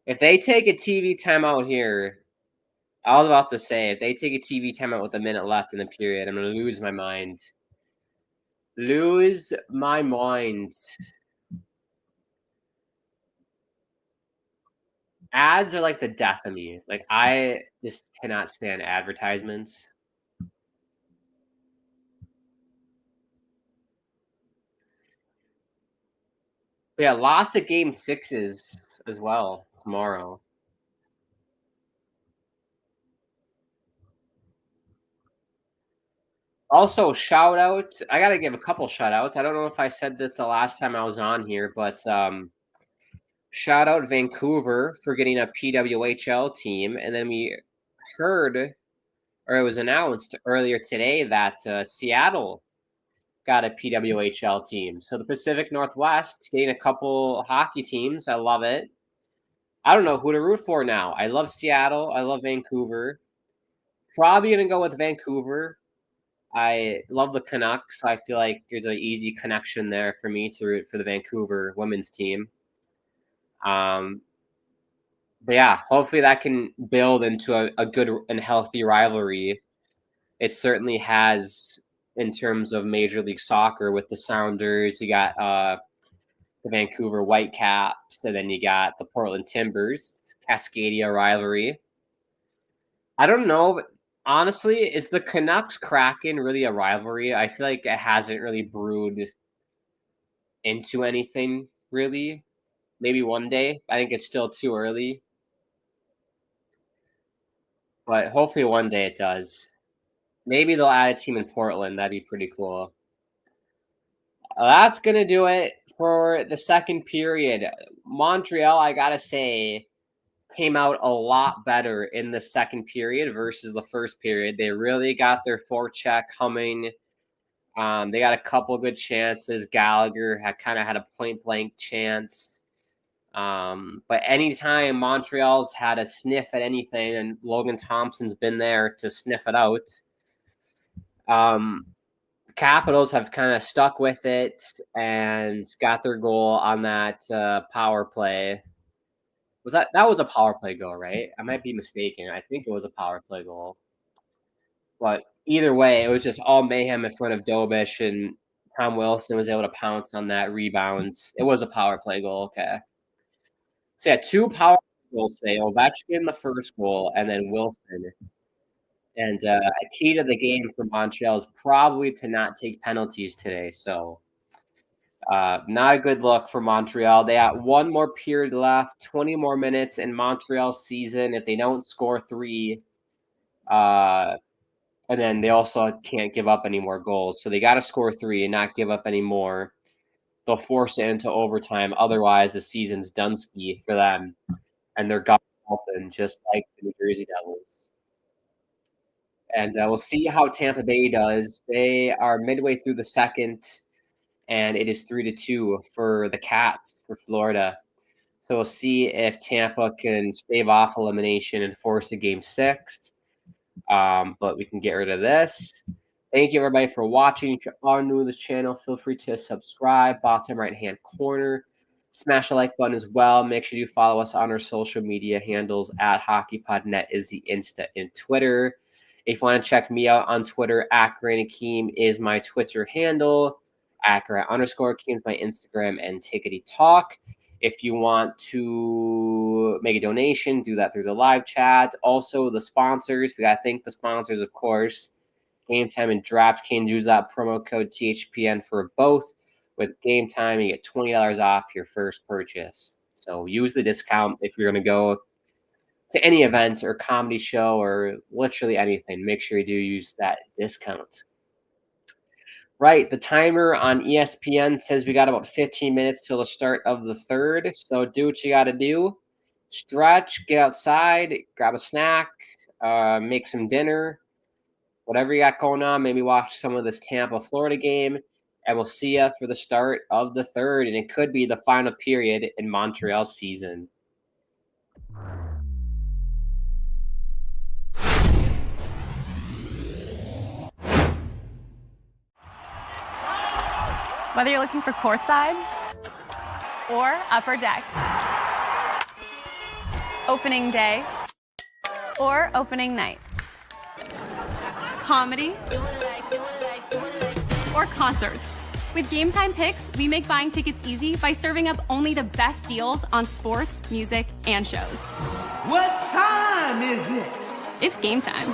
If they take a TV timeout here, I was about to say, if they take a TV timeout with a minute left in the period, I'm going to lose my mind. Lose my mind. Ads are like the death of me. Like, I just cannot stand advertisements. But yeah, lots of game sixes as well tomorrow. Also, shout out. I got to give a couple shout outs. I don't know if I said this the last time I was on here, but shout out Vancouver for getting a PWHL team. And then we heard, or it was announced earlier today, that Seattle got a PWHL team. So the Pacific Northwest getting a couple hockey teams. I love it. I don't know who to root for now. I love Seattle. I love Vancouver. Probably going to go with Vancouver. I love the Canucks. So I feel like there's an easy connection there for me to root for the Vancouver women's team. But yeah, hopefully that can build into a good and healthy rivalry. It certainly has in terms of Major League Soccer with the Sounders. You got the Vancouver Whitecaps, and then you got the Portland Timbers, Cascadia rivalry. I don't know. Honestly, is the Canucks Kraken really a rivalry? I feel like it hasn't really brewed into anything, really. Maybe one day. I think it's still too early. But hopefully one day it does. Maybe they'll add a team in Portland. That'd be pretty cool. That's going to do it for the second period. Montreal, I got to say, came out a lot better in the second period versus the first period. They really got their forecheck humming. They got a couple good chances. Gallagher had a point-blank chance. But anytime Montreal's had a sniff at anything, and Logan Thompson's been there to sniff it out, the Capitals have kind of stuck with it and got their goal on that power play. That was a power play goal, right? I might be mistaken. I think it was a power play goal. But either way, it was just all mayhem in front of Dobish, and Tom Wilson was able to pounce on that rebound. It was a power play goal, okay. So yeah, 2 power goals today. Ovechkin the first goal, and then Wilson. And a key to the game for Montreal is probably to not take penalties today. So not a good look for Montreal. They got one more period left, 20 more minutes in Montreal's season. If they don't score 3, and then they also can't give up any more goals. So they got to score 3 and not give up any more. They'll force it into overtime. Otherwise, the season's done ski for them. And they're gone often, just like the New Jersey Devils. And we'll see how Tampa Bay does. They are midway through the second, and it is 3-2 for the Cats for Florida. So we'll see if Tampa can stave off elimination and force a game 6. But we can get rid of this. Thank you, everybody, for watching. If you are new to the channel, feel free to subscribe. Bottom right-hand corner. Smash the like button as well. Make sure you follow us on our social media handles at hockeypodnet is the Insta and Twitter. If you want to check me out on Twitter, @GrantAkeem is my Twitter handle. @Grant_Akeem is my Instagram and Tickety Talk. If you want to make a donation, do that through the live chat. Also, the sponsors. We got to thank the sponsors, of course. Game Time and DraftKings. Use that promo code THPN for both. With Game Time, you get $20 off your first purchase. So use the discount if you're going to go to any event or comedy show or literally anything. Make sure you do use that discount. Right, the timer on ESPN says we got about 15 minutes till the start of the third. So do what you got to do. Stretch, get outside, grab a snack, make some dinner, whatever you got going on. Maybe watch some of this Tampa-Florida game. And we'll see you for the start of the third. And it could be the final period in Montreal's season. Whether you're looking for courtside or upper deck, opening day or opening night, comedy, or concerts. With Game Time Picks, we make buying tickets easy by serving up only the best deals on sports, music, and shows. What time is it? It's game time.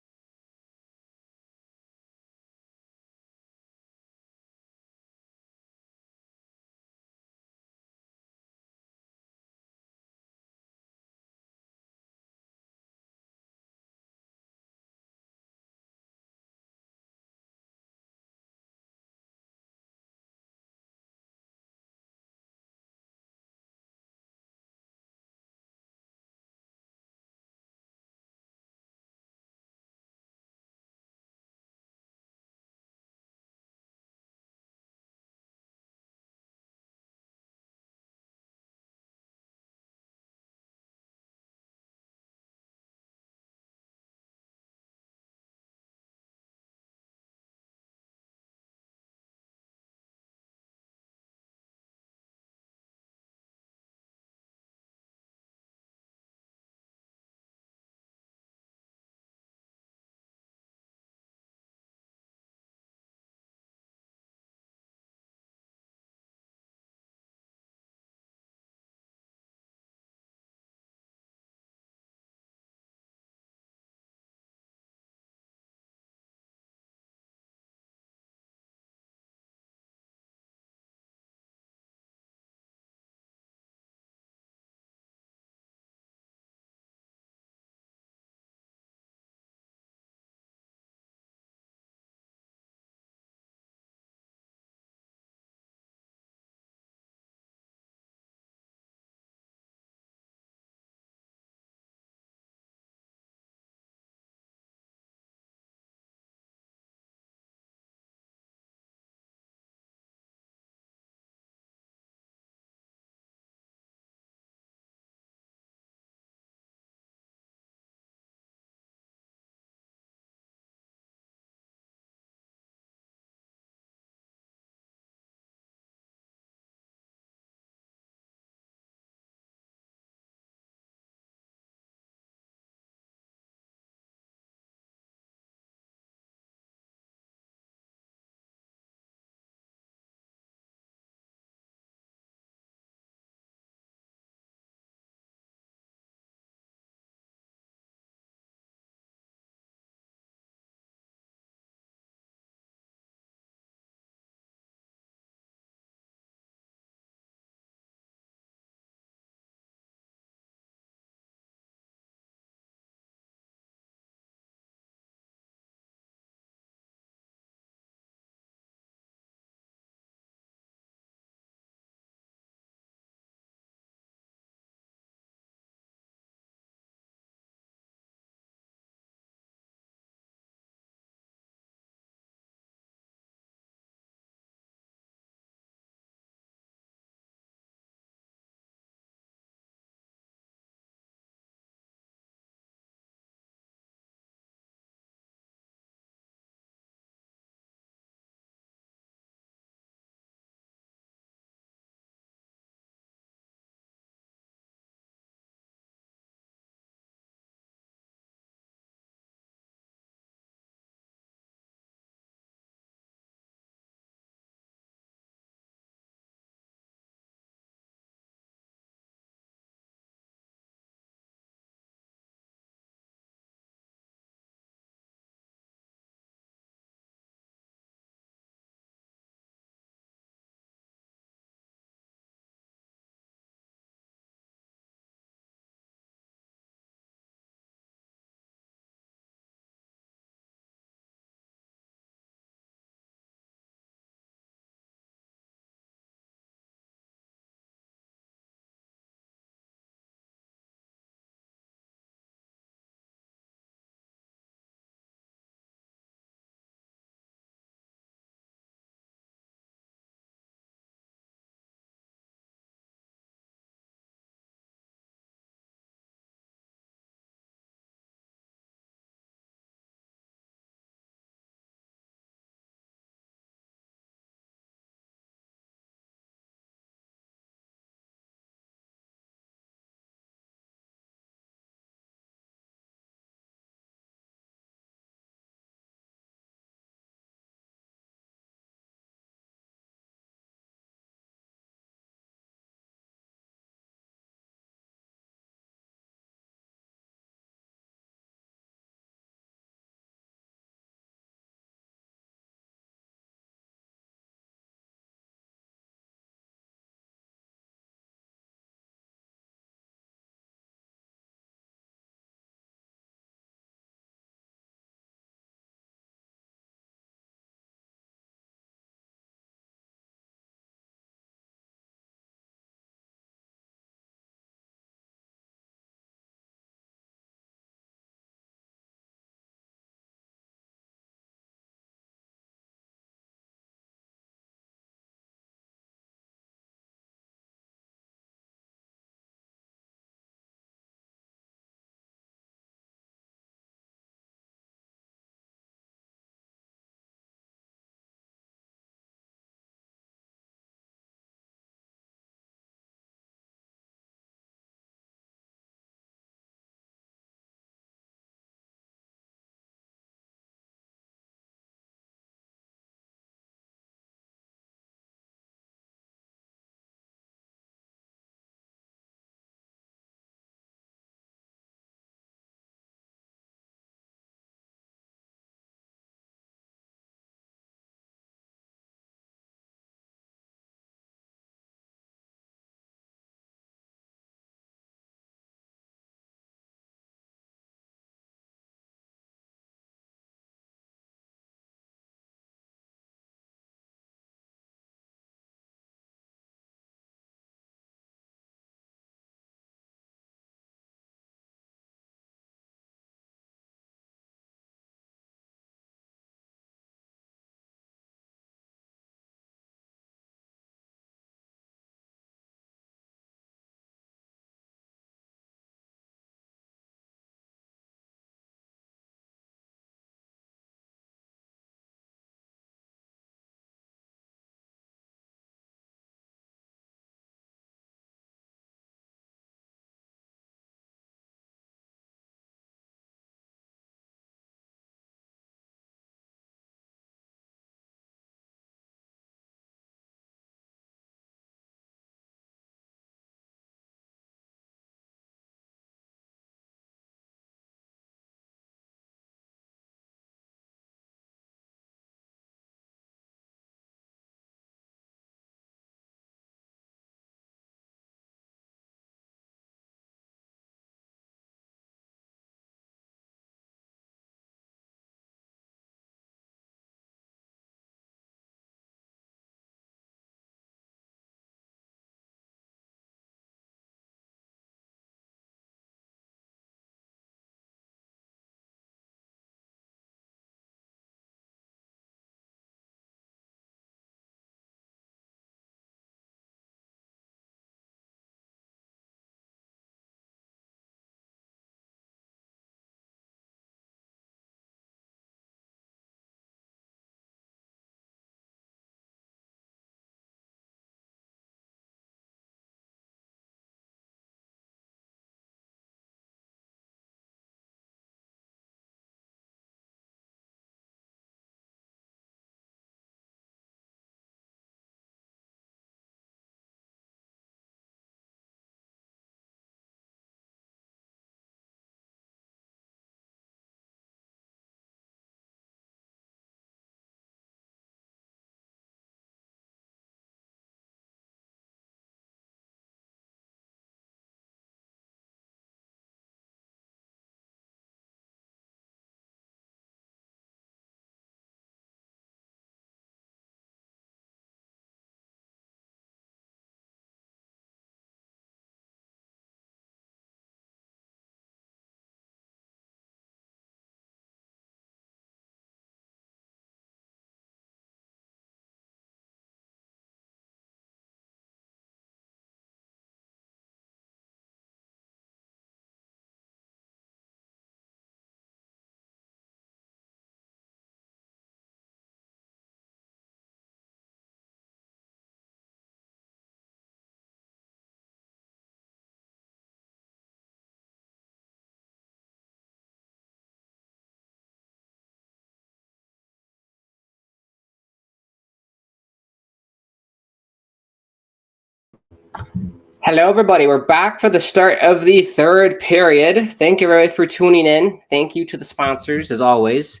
Hello, everybody. We're back for the start of the third period. Thank you, everybody, for tuning in. Thank you to the sponsors, as always.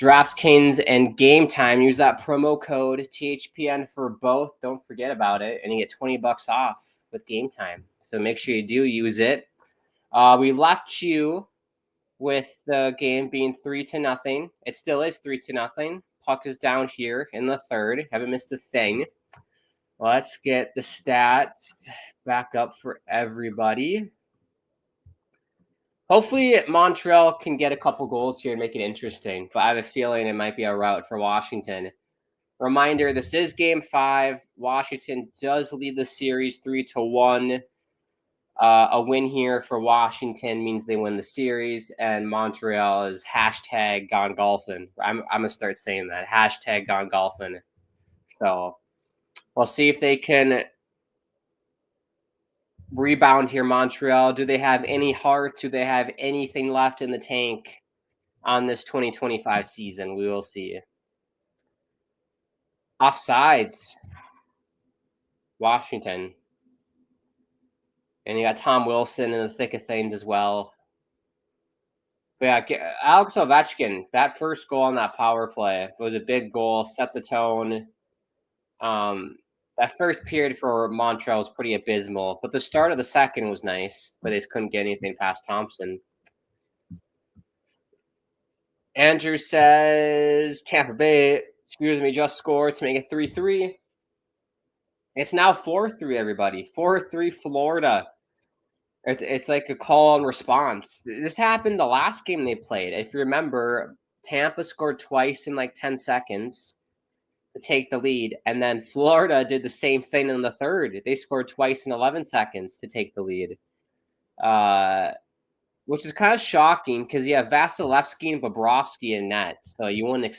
DraftKings and Game Time. Use that promo code THPN for both. Don't forget about it, and you get $20 off with Game Time. So make sure you do use it. We left you with the game being 3-0. It still is 3-0. Puck is down here in the third. Haven't missed a thing. Let's get the stats back up for everybody. Hopefully Montreal can get a couple goals here and make it interesting, but I have a feeling it might be a rout for Washington. Reminder, this is Game 5. Washington does lead the series 3-1. A win here for Washington means they win the series, and Montreal is hashtag gone golfing. I'm going to start saying that. Hashtag gone golfing. So we'll see if they can rebound here, Montreal. Do they have any heart? Do they have anything left in the tank on this 2025 season? We will see. Offsides, Washington. And you got Tom Wilson in the thick of things as well. But yeah, Alex Ovechkin, that first goal on that power play was a big goal, set the tone. That first period for Montreal was pretty abysmal, but the start of the second was nice, but they just couldn't get anything past Thompson. Andrew says Tampa Bay, just scored to make it 3-3. It's now 4-3, everybody. 4-3 Florida. It's like a call and response. This happened the last game they played. If you remember, Tampa scored twice in like 10 seconds to take the lead, and then Florida did the same thing in the third. They scored twice in 11 seconds to take the lead, which is kind of shocking because you have Vasilevsky and Bobrovsky in net, so you wouldn't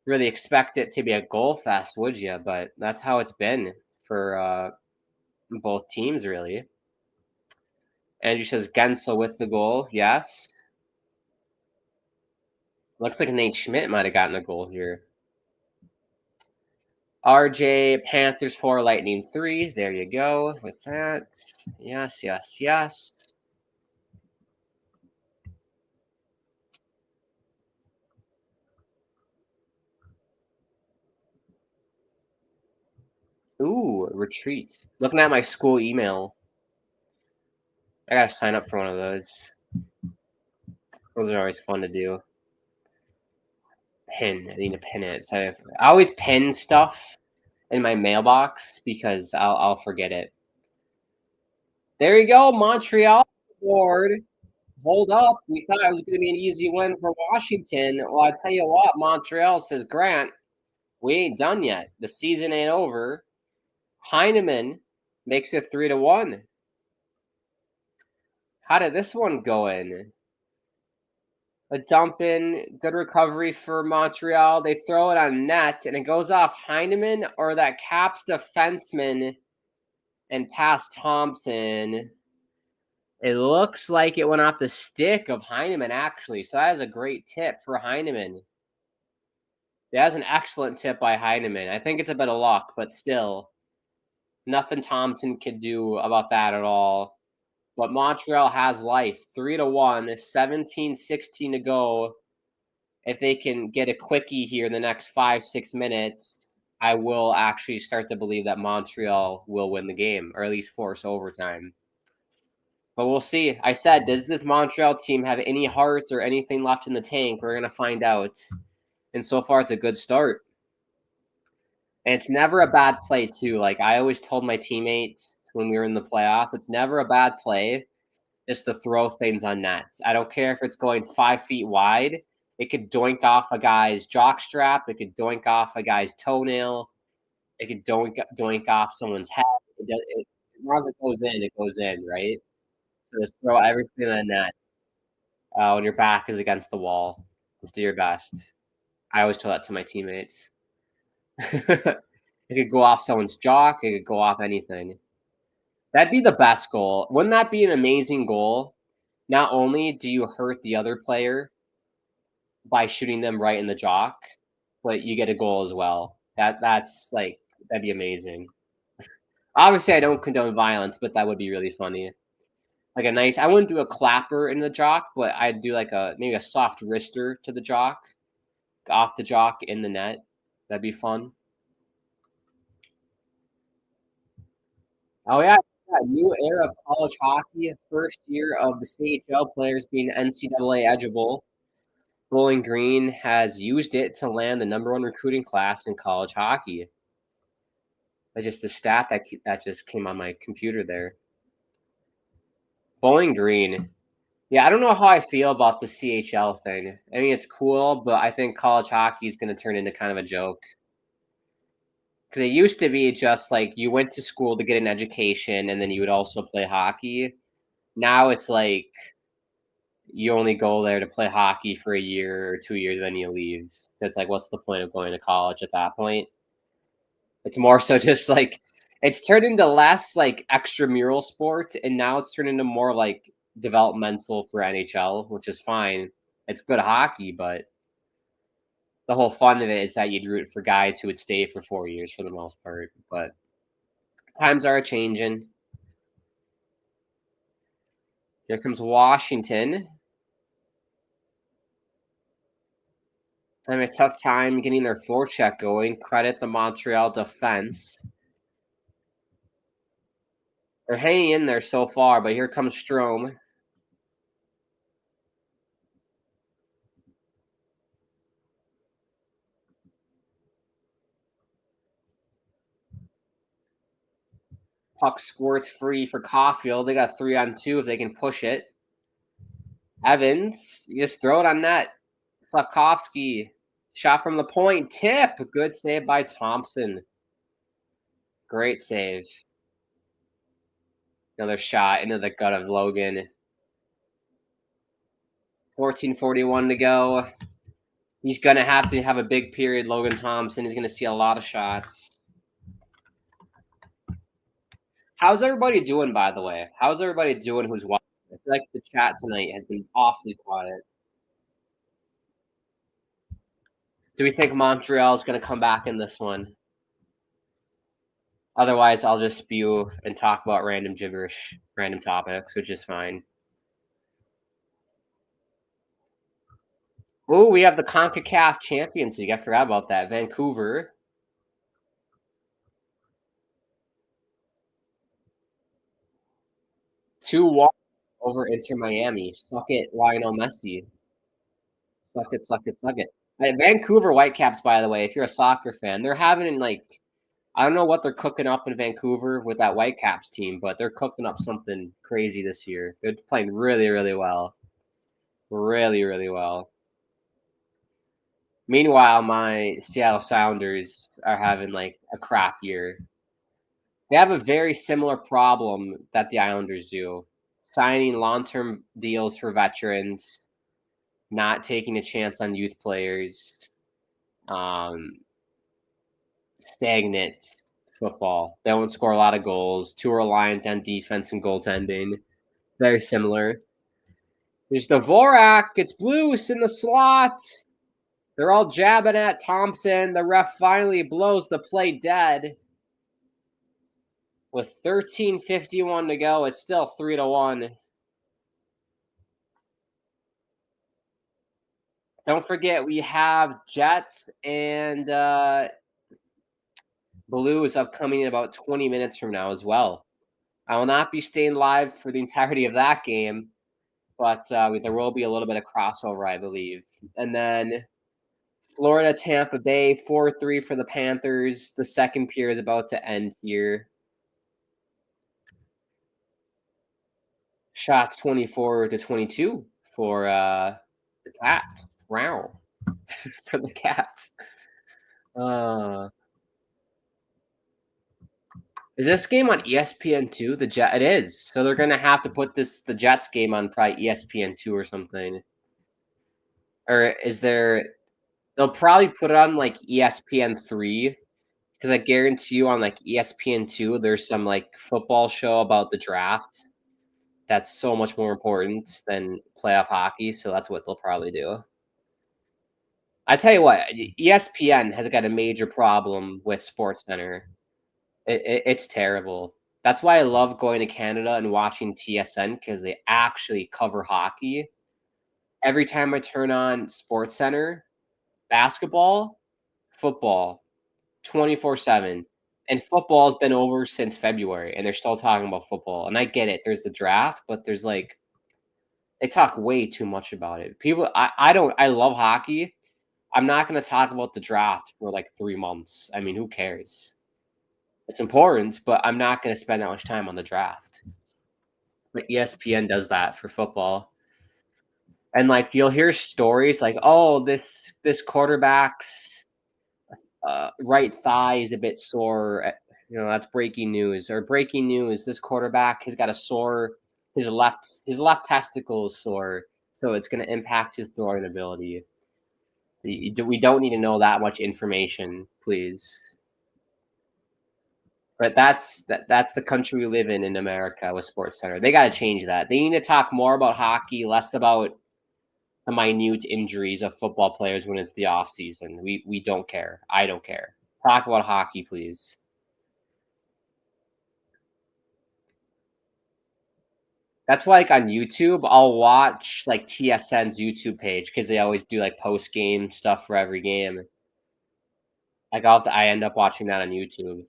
really expect it to be a goal fest, would you? But that's how it's been for both teams, really. Andrew says Gensel with the goal. Yes. Looks like Nate Schmidt might have gotten a goal here. RJ, Panthers 4, Lightning 3. There you go with that. Yes, yes, yes. Ooh, retreat. Looking at my school email. I gotta sign up for one of those. Those are always fun to do. Pin. I need to pin it. So I always pin stuff in my mailbox because I'll forget it. There you go, Montreal board. Hold up. We thought it was going to be an easy win for Washington. Well, I tell you what, Montreal says, Grant, we ain't done yet. The season ain't over. Heineman makes it 3-1. How did this one go in? A dump in, good recovery for Montreal. They throw it on net, and it goes off Heineman or that Caps defenseman and past Thompson. It looks like it went off the stick of Heineman, actually. So that is a great tip for Heineman. That's an excellent tip by Heineman. I think it's a bit of luck, but still, nothing Thompson could do about that at all. But Montreal has life. 3-1, 17-16 to go. If they can get a quickie here in the next 5-6 minutes, I will actually start to believe that Montreal will win the game, or at least force overtime. But we'll see. I said, does this Montreal team have any heart or anything left in the tank? We're going to find out. And so far, it's a good start. And it's never a bad play, too. Like I always told my teammates when we were in the playoffs, it's never a bad play just to throw things on nets. I don't care if it's going 5 feet wide. It could doink off a guy's jockstrap. It could doink off a guy's toenail. It could doink off someone's head. As long as it goes in, right? So just throw everything on net when your back is against the wall. Just do your best. I always tell that to my teammates. It could go off someone's jock. It could go off anything. That'd be the best goal. Wouldn't that be an amazing goal? Not only do you hurt the other player by shooting them right in the jock, but you get a goal as well. That'd be amazing. Obviously, I don't condone violence, but that would be really funny. Like I wouldn't do a clapper in the jock, but I'd do like maybe a soft wrister to the jock, off the jock in the net. That'd be fun. Oh yeah, new era of college hockey. First year of the CHL players being NCAA eligible. Bowling Green has used it to land the #1 recruiting class in college hockey. That's just the stat that just came on my computer there. Bowling Green. Yeah, I don't know how I feel about the CHL thing. I mean, it's cool, but I think college hockey is going to turn into kind of a joke. Because it used to be just like you went to school to get an education and then you would also play hockey. Now it's like you only go there to play hockey for a year or 2 years, then you leave. So it's like, what's the point of going to college at that point? It's more so just like it's turned into less like extramural sport, and now it's turned into more like developmental for NHL, which is fine. It's good hockey, but the whole fun of it is that you'd root for guys who would stay for 4 years for the most part. But times are changing. Here comes Washington. Having a tough time getting their forecheck going. Credit the Montreal defense. They're hanging in there so far, but here comes Strome. Puck squirts free for Caulfield. They got 3-on-2 if they can push it. Evans, you just throw it on net. Slavkovsky, shot from the point. Tip. Good save by Thompson. Great save. Another shot into the gut of Logan. 14:41 to go. He's going to have a big period, Logan Thompson. He's going to see a lot of shots. How's everybody doing, by the way? How's everybody doing who's watching? I feel like the chat tonight has been awfully quiet. Do we think Montreal is going to come back in this one? Otherwise, I'll just spew and talk about random gibberish, random topics, which is fine. Oh, we have the CONCACAF Champions League. I forgot about that. Vancouver. Two over Inter Miami. Suck it, Lionel Messi. Suck it, suck it, suck it. Vancouver Whitecaps, by the way, if you're a soccer fan, they're having like I don't know what they're cooking up in Vancouver with that Whitecaps team, but they're cooking up something crazy this year. They're playing really, really well. Really, really well. Meanwhile, my Seattle Sounders are having like a crap year. They have a very similar problem that the Islanders do. Signing long-term deals for veterans, not taking a chance on youth players, stagnant football. They don't score a lot of goals, too reliant on defense and goaltending. Very similar. There's Dvorak. It's loose in the slot. They're all jabbing at Thompson. The ref finally blows the play dead. With 13:51 to go, it's still 3-1. Don't forget, we have Jets and Blues upcoming in about 20 minutes from now as well. I will not be staying live for the entirety of that game, but there will be a little bit of crossover, I believe. And then Florida, Tampa Bay, 4-3 for the Panthers. The second period is about to end here. Shots 24-22 for the Cats. Wow. For the Cats. Is this game on ESPN2? It is. So they're gonna have to put the Jets game on probably ESPN2 or something. Or is there? They'll probably put it on like ESPN3 because I guarantee you on like ESPN2 there's some like football show about the draft that's so much more important than playoff hockey. So that's what they'll probably do. I tell you what, ESPN has got a major problem with SportsCenter. It's terrible. That's why I love going to Canada and watching TSN because they actually cover hockey. Every time I turn on SportsCenter, basketball, football, 24/7. And football's been over since February, and they're still talking about football. And I get it. There's the draft, but there's like they talk way too much about it. People, I don't. I love hockey. I'm not going to talk about the draft for like 3 months. I mean, who cares? It's important, but I'm not going to spend that much time on the draft. But ESPN does that for football. And like you'll hear stories like, "Oh, this quarterback's right thigh is a bit sore." You know, that's breaking news. Or breaking news: this quarterback has got a sore. His left testicle is sore, so it's going to impact his throwing ability. We don't need to know that much information, please. But that's the country we live in America with SportsCenter. They got to change that. They need to talk more about hockey, less about the minute injuries of football players when it's the off season. We don't care. I don't care. Talk about hockey, please. That's why, like on YouTube, I'll watch like TSN's YouTube page because they always do like post game stuff for every game. Like I end up watching that on YouTube.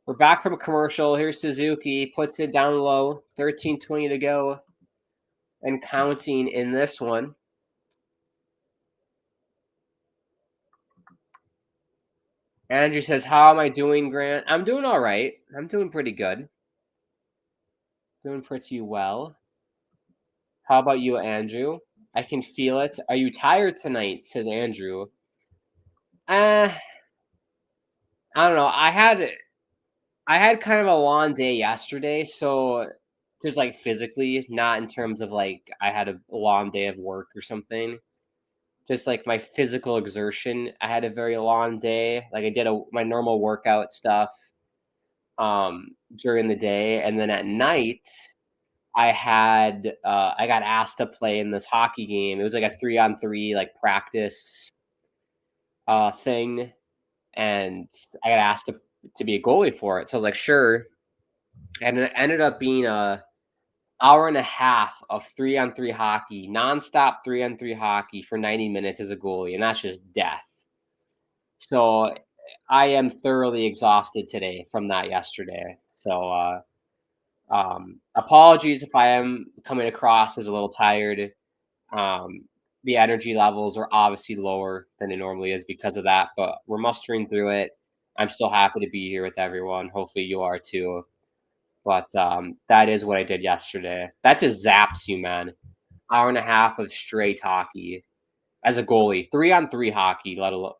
We're back from a commercial. Here's Suzuki. Puts it down low. 13:20 to go. And counting in this one. Andrew says, "How am I doing, Grant?" I'm doing all right. I'm doing pretty good. Doing pretty well. How about you, Andrew? I can feel it. Are you tired tonight? Says Andrew. I don't know. I had kind of a long day yesterday, so just like physically, not in terms of like I had a long day of work or something. Just like my physical exertion, I had a very long day. Like I did my normal workout stuff during the day, and then at night I got asked to play in this hockey game. It was like a 3-on-3 like practice thing, and I got asked to be a goalie for it. So I was like, sure. And it ended up being a hour and a half of 3-on-3 hockey, nonstop 3-on-3 hockey for 90 minutes as a goalie, and that's just death. So I am thoroughly exhausted today from that yesterday. So apologies if I am coming across as a little tired. The energy levels are obviously lower than it normally is because of that, but we're mustering through it. I'm still happy to be here with everyone. Hopefully you are too. But that is what I did yesterday. That just zaps you, man. Hour and a half of straight hockey as a goalie, 3-on-3 hockey, let alone.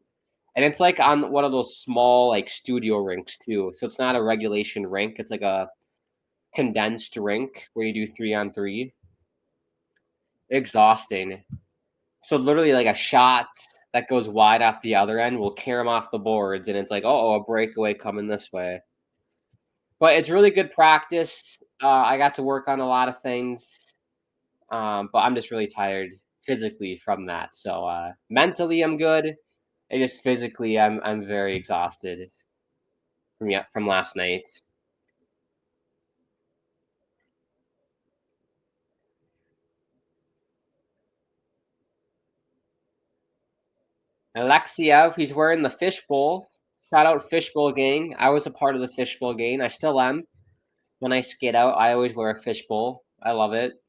And it's like on one of those small like studio rinks too. So it's not a regulation rink. It's like a condensed rink where you do 3-on-3. Exhausting. So literally like a shot that goes wide off the other end will carry them off the boards, and it's like, oh, a breakaway coming this way. But it's really good practice. I got to work on a lot of things, but I'm just really tired physically from that. So mentally, I'm good, and just physically, I'm very exhausted from last night. Alexiev, he's wearing the fishbowl. Shout out Fishbowl Gang. I was a part of the Fishbowl Gang. I still am. When I skate out, I always wear a fishbowl. I love it.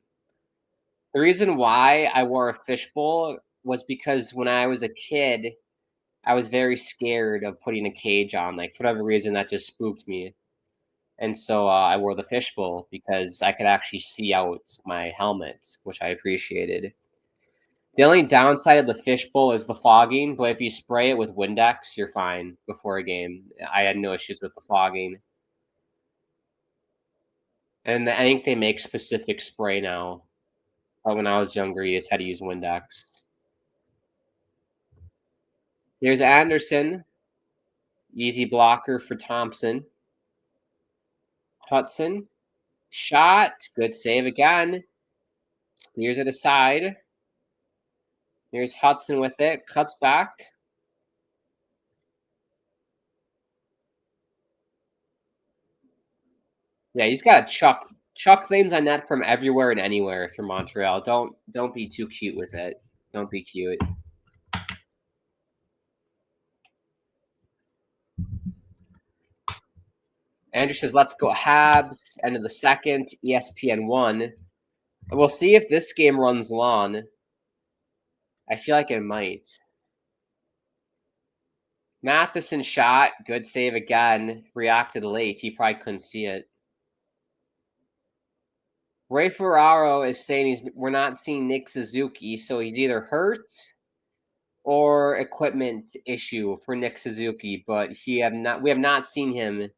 The reason why I wore a fishbowl was because when I was a kid, I was very scared of putting a cage on. Like, for whatever reason, that just spooked me. And so I wore the fishbowl because I could actually see out my helmet, which I appreciated. The only downside of the fishbowl is the fogging, but if you spray it with Windex, you're fine before a game. I had no issues with the fogging. And I think they make specific spray now. But when I was younger, you just had to use Windex. Here's Anderson. Easy blocker for Thompson. Hudson. Shot. Good save again. Clears it aside. Here's Hudson with it. Cuts back. Yeah, he's got to chuck things on net from everywhere and anywhere if you're Montreal. Don't be too cute with it. Don't be cute. Andrew says, let's go Habs. End of the second. ESPN 1. We'll see if this game runs long. I feel like it might. Matheson shot. Good save again. Reacted late. He probably couldn't see it. Ray Ferraro is saying we're not seeing Nick Suzuki, so he's either hurt or equipment issue for Nick Suzuki, but we have not seen him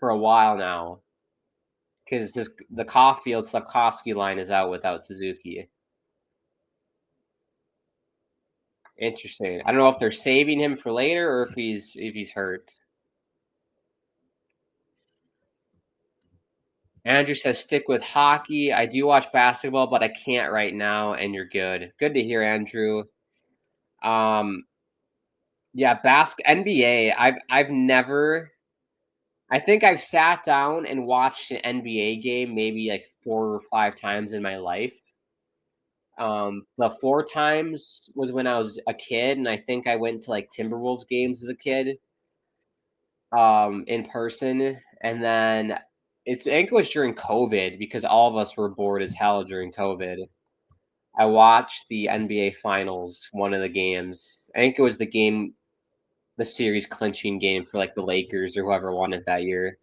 for a while now because the Caulfield-Slavkovsky line is out without Suzuki. Interesting. I don't know if they're saving him for later or if he's hurt. Andrew says, stick with hockey. I do watch basketball, but I can't right now, and you're good. Good to hear, Andrew. Yeah, NBA. I've never. I think I've sat down and watched an NBA game maybe like 4 or 5 times in my life. The 4 times was when I was a kid, and I think I went to like Timberwolves games as a kid, in person, and then I think it was during COVID because all of us were bored as hell during COVID. I watched the NBA Finals, one of the games. I think it was the series clinching game for like the Lakers or whoever won it that year.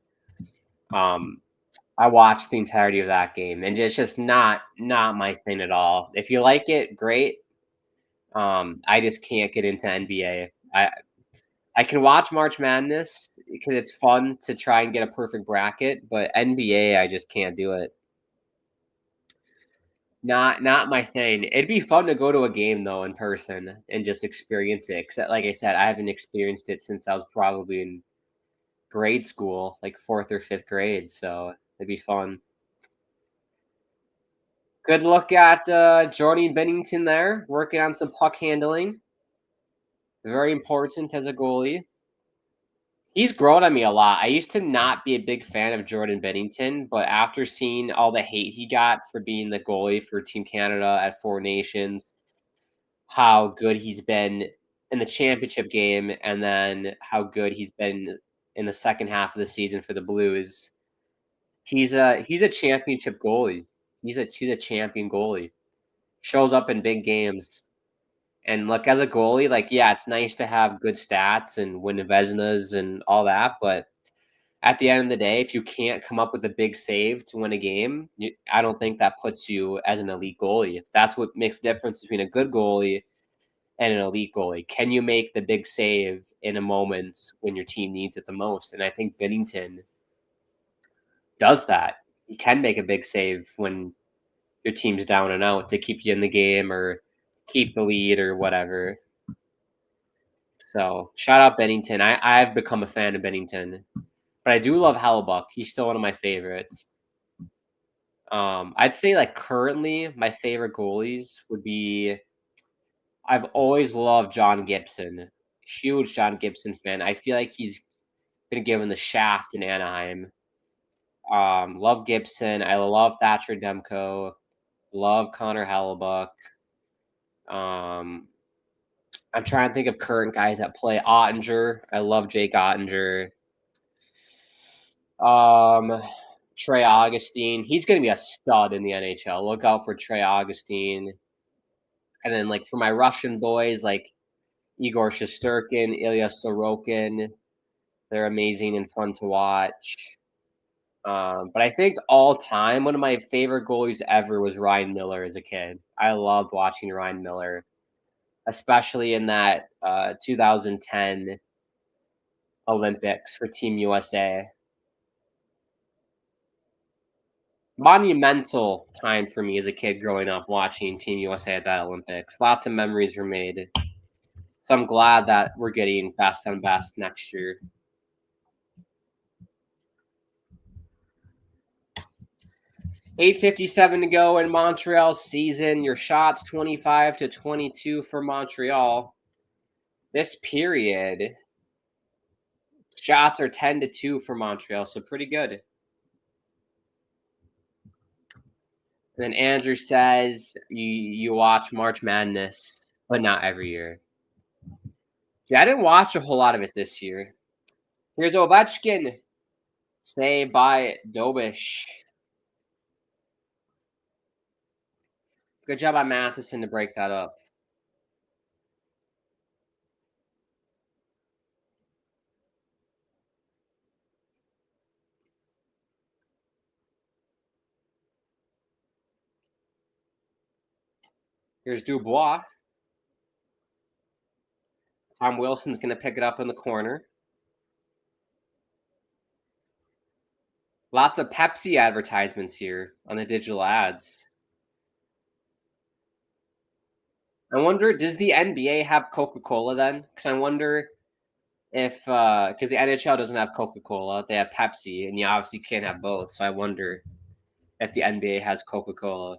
I watched the entirety of that game, and it's just not my thing at all. If you like it, great. I just can't get into NBA. I can watch March Madness because it's fun to try and get a perfect bracket, but NBA, I just can't do it. Not my thing. It'd be fun to go to a game though in person and just experience it. Except, like I said, I haven't experienced it since I was probably in grade school, like 4th or 5th grade. So it'd be fun. Good look at Jordan Bennington there, working on some puck handling. Very important as a goalie. He's grown on me a lot. I used to not be a big fan of Jordan Bennington, but after seeing all the hate he got for being the goalie for Team Canada at 4 Nations, how good he's been in the championship game, and then how good he's been in the second half of the season for the Blues. He's a championship goalie. He's a champion goalie. Shows up in big games. And look, as a goalie, like, yeah, it's nice to have good stats and win Vezinas and all that, but at the end of the day, if you can't come up with a big save to win a game, I don't think that puts you as an elite goalie. That's what makes the difference between a good goalie and an elite goalie. Can you make the big save in a moment when your team needs it the most? And I think Bennington does that. He can make a big save when your team's down and out to keep you in the game or keep the lead or whatever. So shout out Bennington. I've become a fan of Bennington, but I do love Hellebuck. He's still one of my favorites. I'd say like currently my favorite goalies would be. I've always loved John Gibson. Huge John Gibson fan. I feel like he's been given the shaft in Anaheim. Love Gibson. I love Thatcher Demko. Love Connor Hellebuck. I'm trying to think of current guys that play. Ottinger. I love Jake Ottinger. Trey Augustine. He's going to be a stud in the NHL. Look out for Trey Augustine. And then, like, for my Russian boys, like Igor Shesterkin, Ilya Sorokin, they're amazing and fun to watch. But I think all time, one of my favorite goalies ever was Ryan Miller as a kid. I loved watching Ryan Miller, especially in that 2010 Olympics for Team USA. Monumental time for me as a kid growing up watching Team USA at that Olympics. Lots of memories were made. So I'm glad that we're getting best on best next year. 8:57 to go in Montreal's season. Your shots 25-22 for Montreal. This period, shots are 10-2 for Montreal, so pretty good. And then Andrew says you watch March Madness, but not every year. Yeah, I didn't watch a whole lot of it this year. Here's Ovechkin. Saved by Dobish. Good job by Matheson to break that up. Here's Dubois. Tom Wilson's going to pick it up in the corner. Lots of Pepsi advertisements here on the digital ads. I wonder, does the NBA have Coca-Cola then? Because I wonder if, because the NHL doesn't have Coca-Cola, they have Pepsi, and you obviously can't have both. So I wonder if the NBA has Coca-Cola.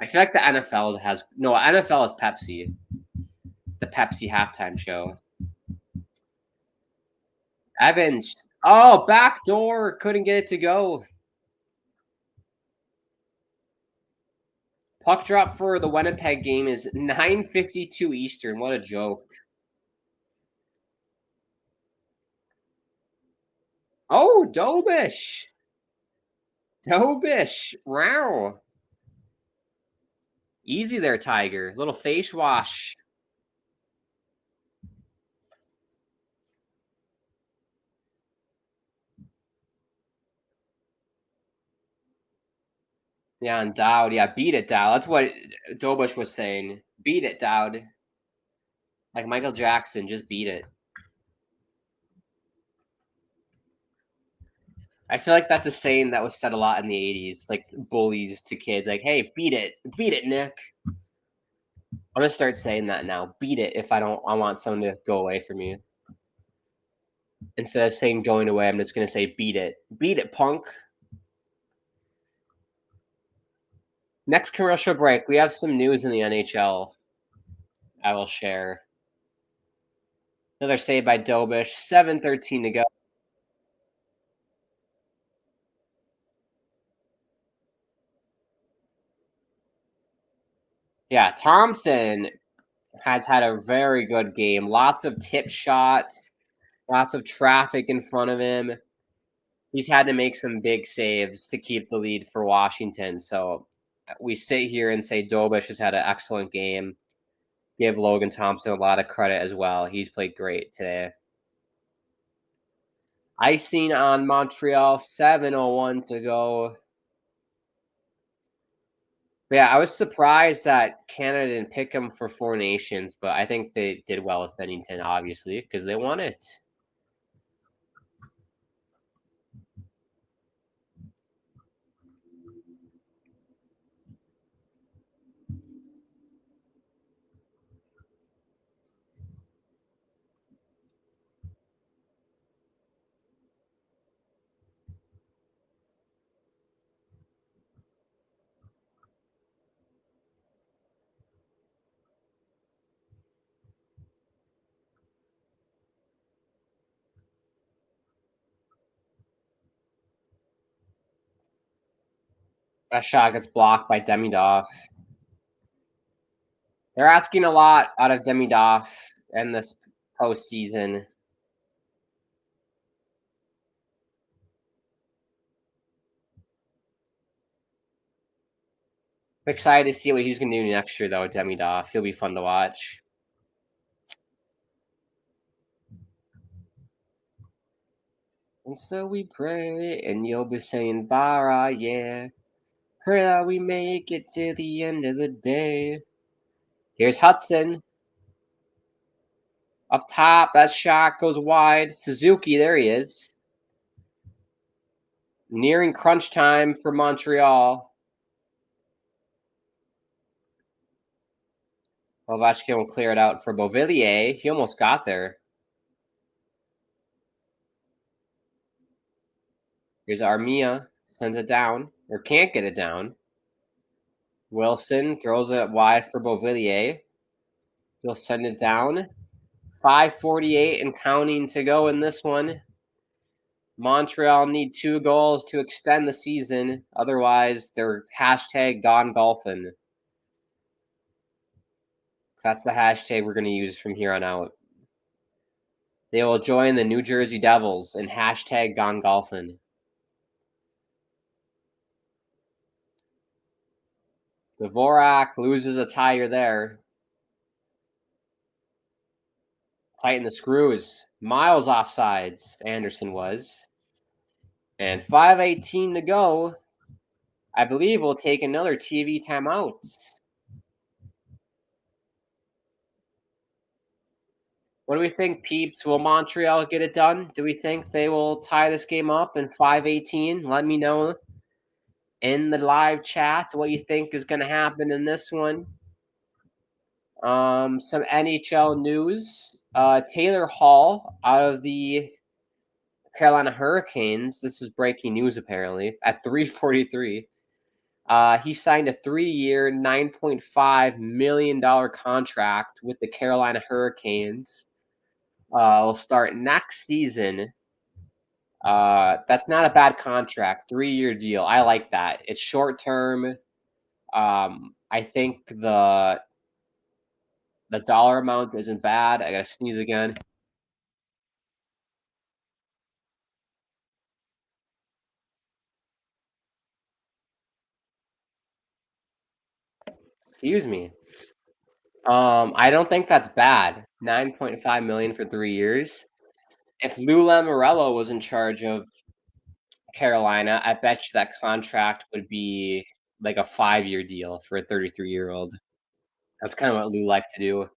I feel like the NFL has, no, NFL is Pepsi. The Pepsi halftime show. Evans. Oh, backdoor. Couldn't get it to go. Puck drop for the Winnipeg game is 9:52 Eastern. What a joke. Oh, Dobish. Dobish. Wow. Easy there, Tiger. Little face wash. Yeah, and Dowd. Yeah, beat it, Dowd. That's what Dobish was saying. Beat it, Dowd. Like Michael Jackson, just beat it. I feel like that's a saying that was said a lot in the 80s, like bullies to kids. Like, hey, beat it, Nick. I'm gonna start saying that now. Beat it if I want someone to go away from you. Instead of saying going away, I'm just gonna say beat it, punk. Next commercial break, we have some news in the NHL. I will share. Another save by Dobish. 7:13 to go. Yeah, Thompson has had a very good game. Lots of tip shots, lots of traffic in front of him. He's had to make some big saves to keep the lead for Washington. So we sit here and say Dobish has had an excellent game. Give Logan Thompson a lot of credit as well. He's played great today. Icing on Montreal, 7:01 to go. Yeah, I was surprised that Canada didn't pick him for Four Nations, but I think they did well with Bennington, obviously, because they won it. That shot gets blocked by Demidov. They're asking a lot out of Demidov in this postseason. I'm excited to see what he's going to do next year, though, Demidov. He'll be fun to watch. And so we pray, and you'll be saying, Bara, yeah. Pray that we make it to the end of the day. Here's Hudson. Up top, that shot goes wide. Suzuki, there he is. Nearing crunch time for Montreal. Ovechkin will clear it out for Beauvillier. He almost got there. Here's Armia. Sends it down, or can't get it down. Wilson throws it wide for Beauvillier. He'll send it down. 5:48 and counting to go in this one. Montreal need 2 goals to extend the season. Otherwise, they're #gone golfing. That's the hashtag we're going to use from here on out. They will join the New Jersey Devils in #gone golfing. Dvorak loses a tire there. Tighten the screws. Miles offsides, Anderson was. And 5:18 to go. I believe we'll take another TV timeout. What do we think, peeps? Will Montreal get it done? Do we think they will tie this game up in 5:18? Let me know in the live chat what you think is going to happen in this one. Some NHL news. Taylor Hall out of the Carolina Hurricanes. This is breaking news apparently at 3:43. He signed a 3-year, $9.5 million contract with the Carolina Hurricanes. Will start next season. That's not a bad contract. 3-year deal. I like that. It's short term. I think the dollar amount isn't bad. I gotta sneeze again. Excuse me. I don't think that's bad. $9.5 million for 3 years. If Lou Lamoriello was in charge of Carolina, I bet you that contract would be like a 5-year deal for a 33-year-old. That's kind of what Lou liked to do.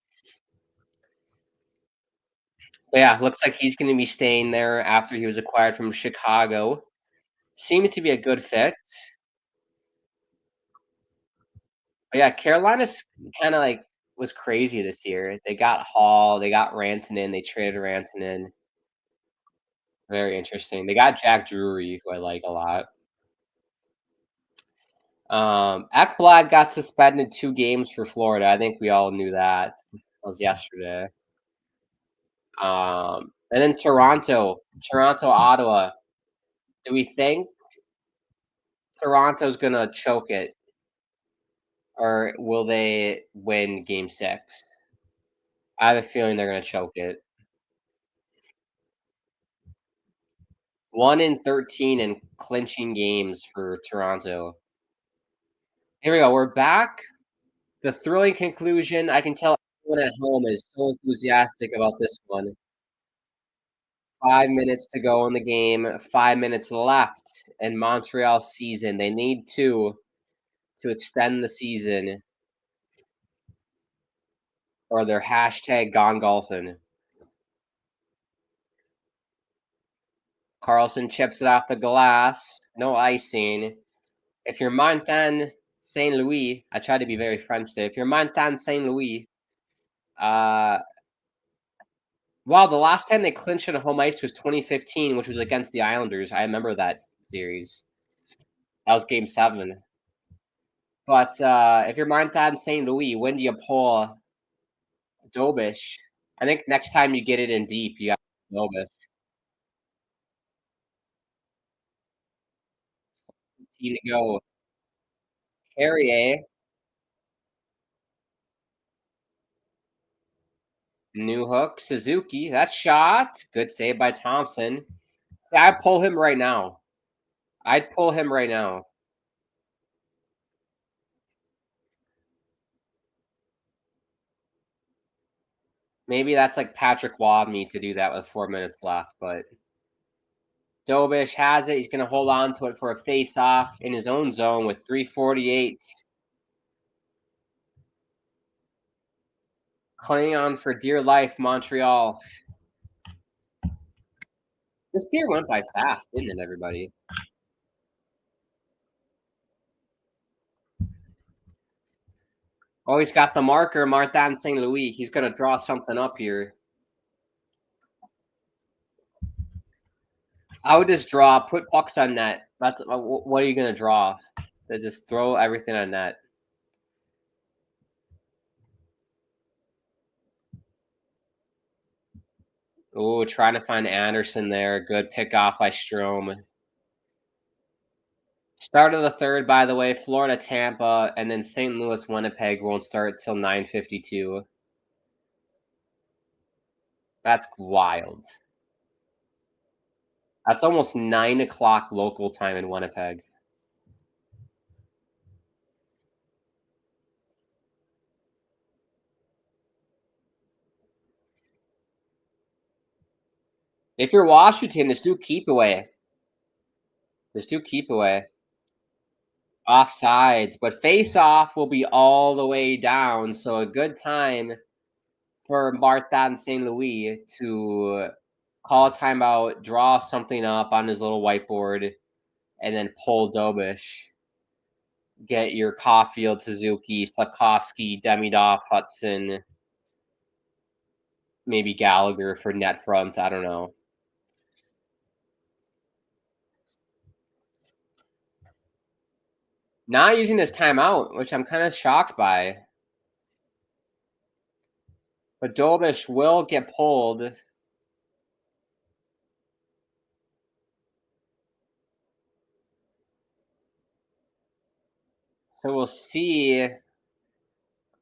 But yeah, looks like he's going to be staying there after he was acquired from Chicago. Seems to be a good fit. But yeah, Carolina's kind of like was crazy this year. They got Hall, they got Rantanen, they traded Rantanen. Very interesting. They got Jack Drury, who I like a lot. Ekblad got suspended 2 games for Florida. I think we all knew that. That was yesterday. And then Toronto, Ottawa. Do we think Toronto's going to choke it? Or will they win Game 6? I have a feeling they're going to choke it. 1-13 in clinching games for Toronto. Here we go. We're back. The thrilling conclusion. I can tell everyone at home is so enthusiastic about this one. 5 minutes to go in the game. 5 minutes left in Montreal's season. They need 2 to extend the season, or their #gone golfing. Carlson chips it off the glass. No icing. If you're Montaigne St. Louis, I try to be very French there. If you're Montaigne St. Louis, the last time they clinched on home ice was 2015, which was against the Islanders. I remember that series. That was Game 7. But if you're Montaigne St. Louis, when do you pull Dobish? I think next time you get it in deep, you got Dobish. To go. Carrier. New hook. Suzuki. That shot. Good save by Thompson. I'd pull him right now. Maybe that's like Patrick Waugh to do that with 4 minutes left, but Dobish has it. He's going to hold on to it for a face-off in his own zone with 3:48. Clinging on for dear life, Montreal. This beer went by fast, didn't it, everybody? Oh, he's got the marker, Martin St. Louis. He's going to draw something up here. I would just put pucks on net That's what are you gonna draw? They just throw everything on net. Oh, trying to find Anderson there. Good pick off by Strome. Start of the third, by the way, Florida, Tampa, and then St. Louis, Winnipeg won't start till 9:52. That's wild. That's almost 9 o'clock local time in Winnipeg. If you're Washington, just do keep away. Just do keep away. Offsides, but face off will be all the way down. So a good time for Martin St. Louis to call a timeout, draw something up on his little whiteboard, and then pull Dobish. Get your Caulfield, Suzuki, Slavkovsky, Demidov, Hudson, maybe Gallagher for net front. I don't know. Not using his timeout, which I'm kind of shocked by. But Dobish will get pulled. So we'll see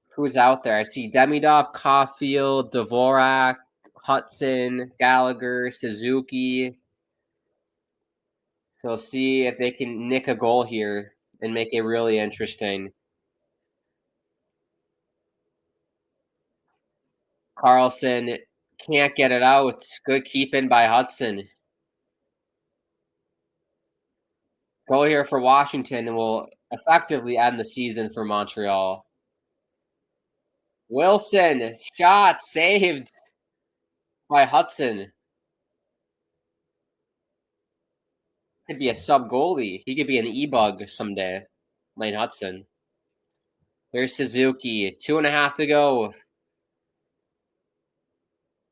who's out there. I see Demidov, Caulfield, Dvorak, Hudson, Gallagher, Suzuki. So we'll see if they can nick a goal here and make it really interesting. Carlson can't get it out. Good keeping by Hudson. Goal here for Washington, and will effectively end the season for Montreal. Wilson, shot, saved by Hudson. Could be a sub goalie. He could be an e-bug someday. Lane Hudson. Here's Suzuki. 2.5 to go.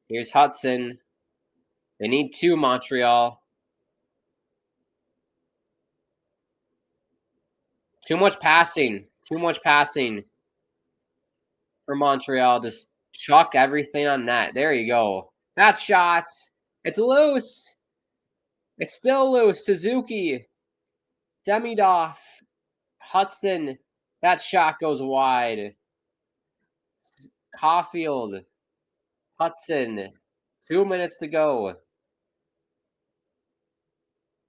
Here's Hudson. They need 2, Montreal. Too much passing. Too much passing for Montreal. Just chuck everything on net. There you go. That shot. It's loose. It's still loose. Suzuki. Demidov. Hudson. That shot goes wide. Caulfield. Hudson. 2 minutes to go.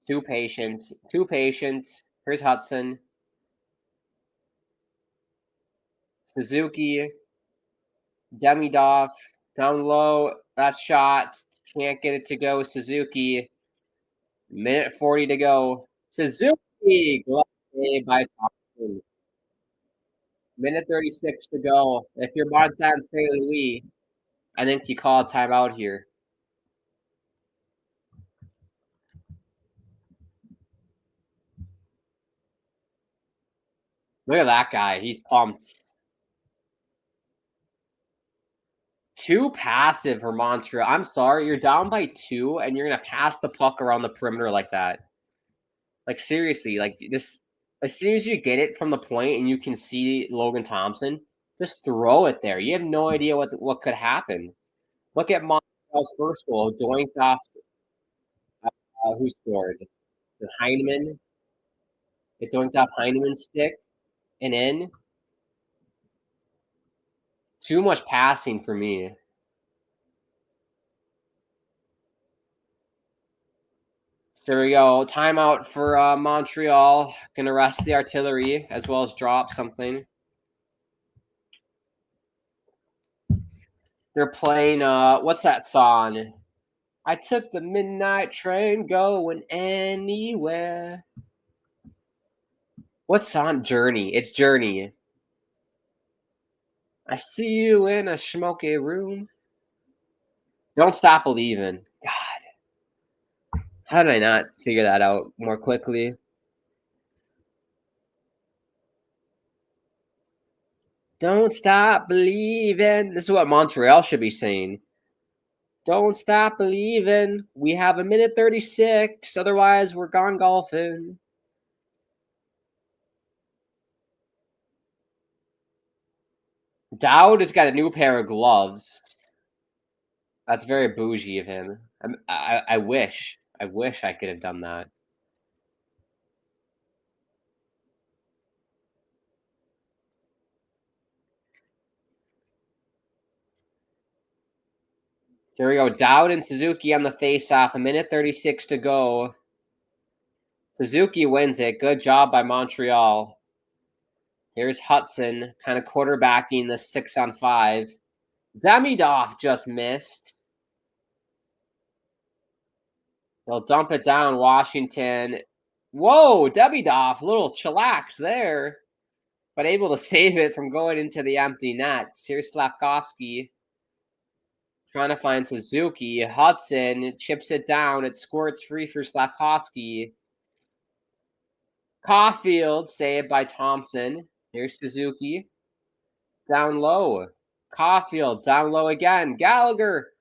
Too patient. Too patient. Here's Hudson. Suzuki. Demidov. Down low. That shot. Can't get it to go. Suzuki. Minute 40 to go. Suzuki. Glove save by Thompson. Minute 36 to go. If you're Martin St. Louis, I think you call a timeout here. Look at that guy. He's pumped. Too passive for Montreal. I'm sorry. You're down by 2, and you're going to pass the puck around the perimeter like that. Like, seriously. Like, this. As soon as you get it from the point and you can see Logan Thompson, just throw it there. You have no idea what could happen. Look at Montreal's first goal. Doinked off. Who scored? So Heineman. It doinked off Heineman's stick and in. Too much passing for me. There we go. Timeout for Montreal. Gonna rest the artillery as well as drop something. They're playing what's that song? I took the midnight train going anywhere. What song? Journey. It's Journey. I see you in a smoky room. Don't Stop Believing. God. How did I not figure that out more quickly? Don't stop believing. This is what Montreal should be saying. Don't stop believing. We have a minute 36. Otherwise, we're gone golfing. Dowd has got a new pair of gloves. That's very bougie of him. I wish I could have done that. Here we go. Dowd and Suzuki on the face-off. 1:36 to go. Suzuki wins it. Good job by Montreal. Here's Hudson kind of quarterbacking the 6-on-5. Demidov just missed. They'll dump it down, Washington. Whoa, Demidov, little chillax there, but able to save it from going into the empty nets. Here's Slavkovsky trying to find Suzuki. Hudson chips it down. It squirts free for Slavkovsky. Caulfield saved by Thompson. Here's Suzuki. Down low. Caulfield down low again. Gallagher.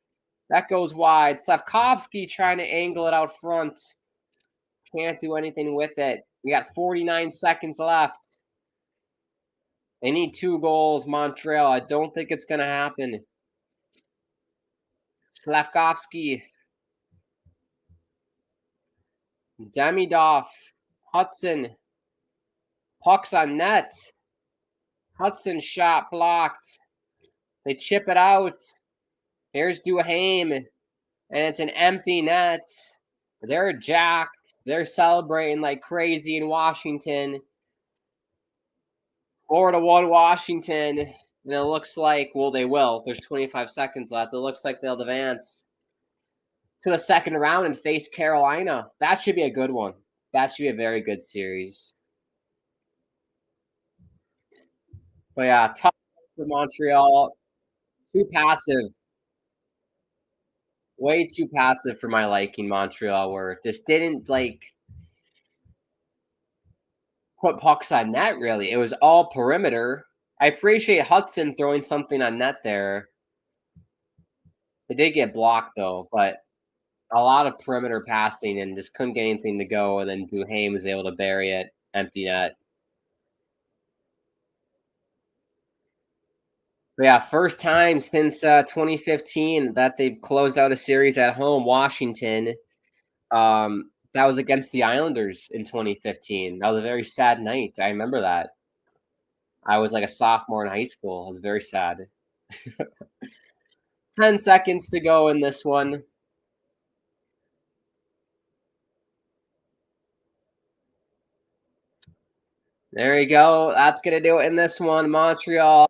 That goes wide. Slavkovsky trying to angle it out front. Can't do anything with it. We got 49 seconds left. They need 2 goals, Montreal. I don't think it's going to happen. Slavkovsky. Demidov. Hudson. Puck's on net. Hudson shot blocked. They chip it out. Here's Duhaime. And it's an empty net. They're jacked. They're celebrating like crazy in Washington. 4-1 Washington. And it looks like, well, they will. There's 25 seconds left. It looks like they'll advance to the second round and face Carolina. That should be a good one. That should be a very good series. But yeah, tough for Montreal. Too passive. Way too passive for my liking, Montreal, where just didn't put pucks on net, really. It was all perimeter. I appreciate Hudson throwing something on net there. It did get blocked, though, but a lot of perimeter passing and just couldn't get anything to go, and then Duhaime was able to bury it, empty net. But yeah, first time since 2015 that they've closed out a series at home, Washington. That was against the Islanders in 2015. That was a very sad night. I remember that. I was like a sophomore in high school. I was very sad. 10 seconds to go in this one. There you go. That's going to do it in this one. Montreal,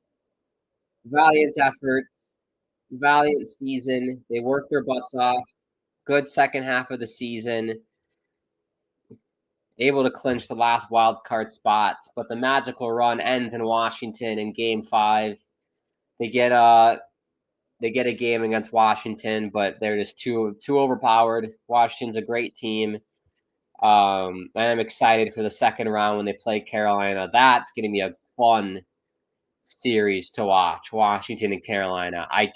valiant effort, valiant season. They worked their butts off. Good second half of the season. Able to clinch the last wild card spot, but the magical run ends in Washington in Game 5. They get a game against Washington, but they're just too overpowered. Washington's a great team. And I'm excited for the second round when they play Carolina. That's going to be a fun series to watch, Washington and Carolina. I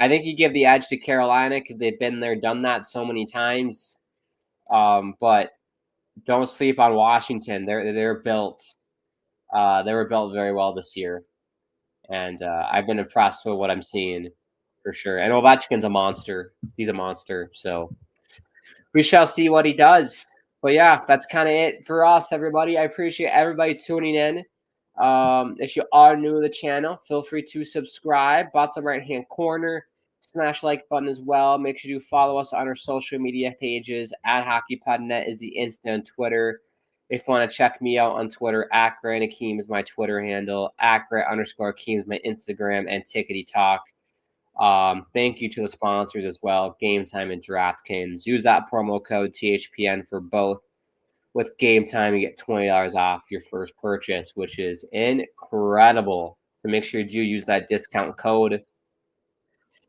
think you give the edge to Carolina because they've been there, done that so many times. But don't sleep on Washington. They're built. They were built very well this year, and I've been impressed with what I'm seeing for sure. And Ovechkin's a monster. He's a monster. So we shall see what he does. But yeah, that's kind of it for us, everybody. I appreciate everybody tuning in. If you are new to the channel, feel free to subscribe. Bottom right-hand corner, smash like button as well. Make sure you follow us on our social media pages. At hockeypodnet is the Insta and Twitter. If you want to check me out on Twitter, at Grant Akeem is my Twitter handle. At Grant_Akeem is my Instagram, and Tickety Talk. Thank you to the sponsors as well, Game Time and DraftKings. Use that promo code THPN for both. With Game Time, you get $20 off your first purchase, which is incredible. So make sure you do use that discount code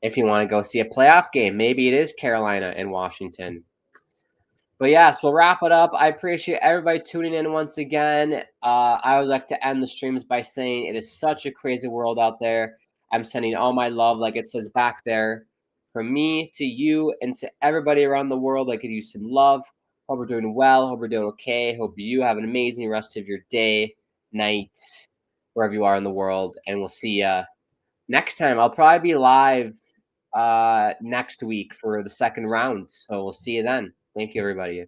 if you want to go see a playoff game. Maybe it is Carolina and Washington. But yes, we'll wrap it up. I appreciate everybody tuning in once again. I would like to end the streams by saying it is such a crazy world out there. I'm sending all my love, like it says back there, from me to you and to everybody around the world. I could use some love. Hope we're doing well. Hope we're doing okay. Hope you have an amazing rest of your day, night, wherever you are in the world. And we'll see you next time. I'll probably be live next week for the second round. So we'll see you then. Thank you, everybody.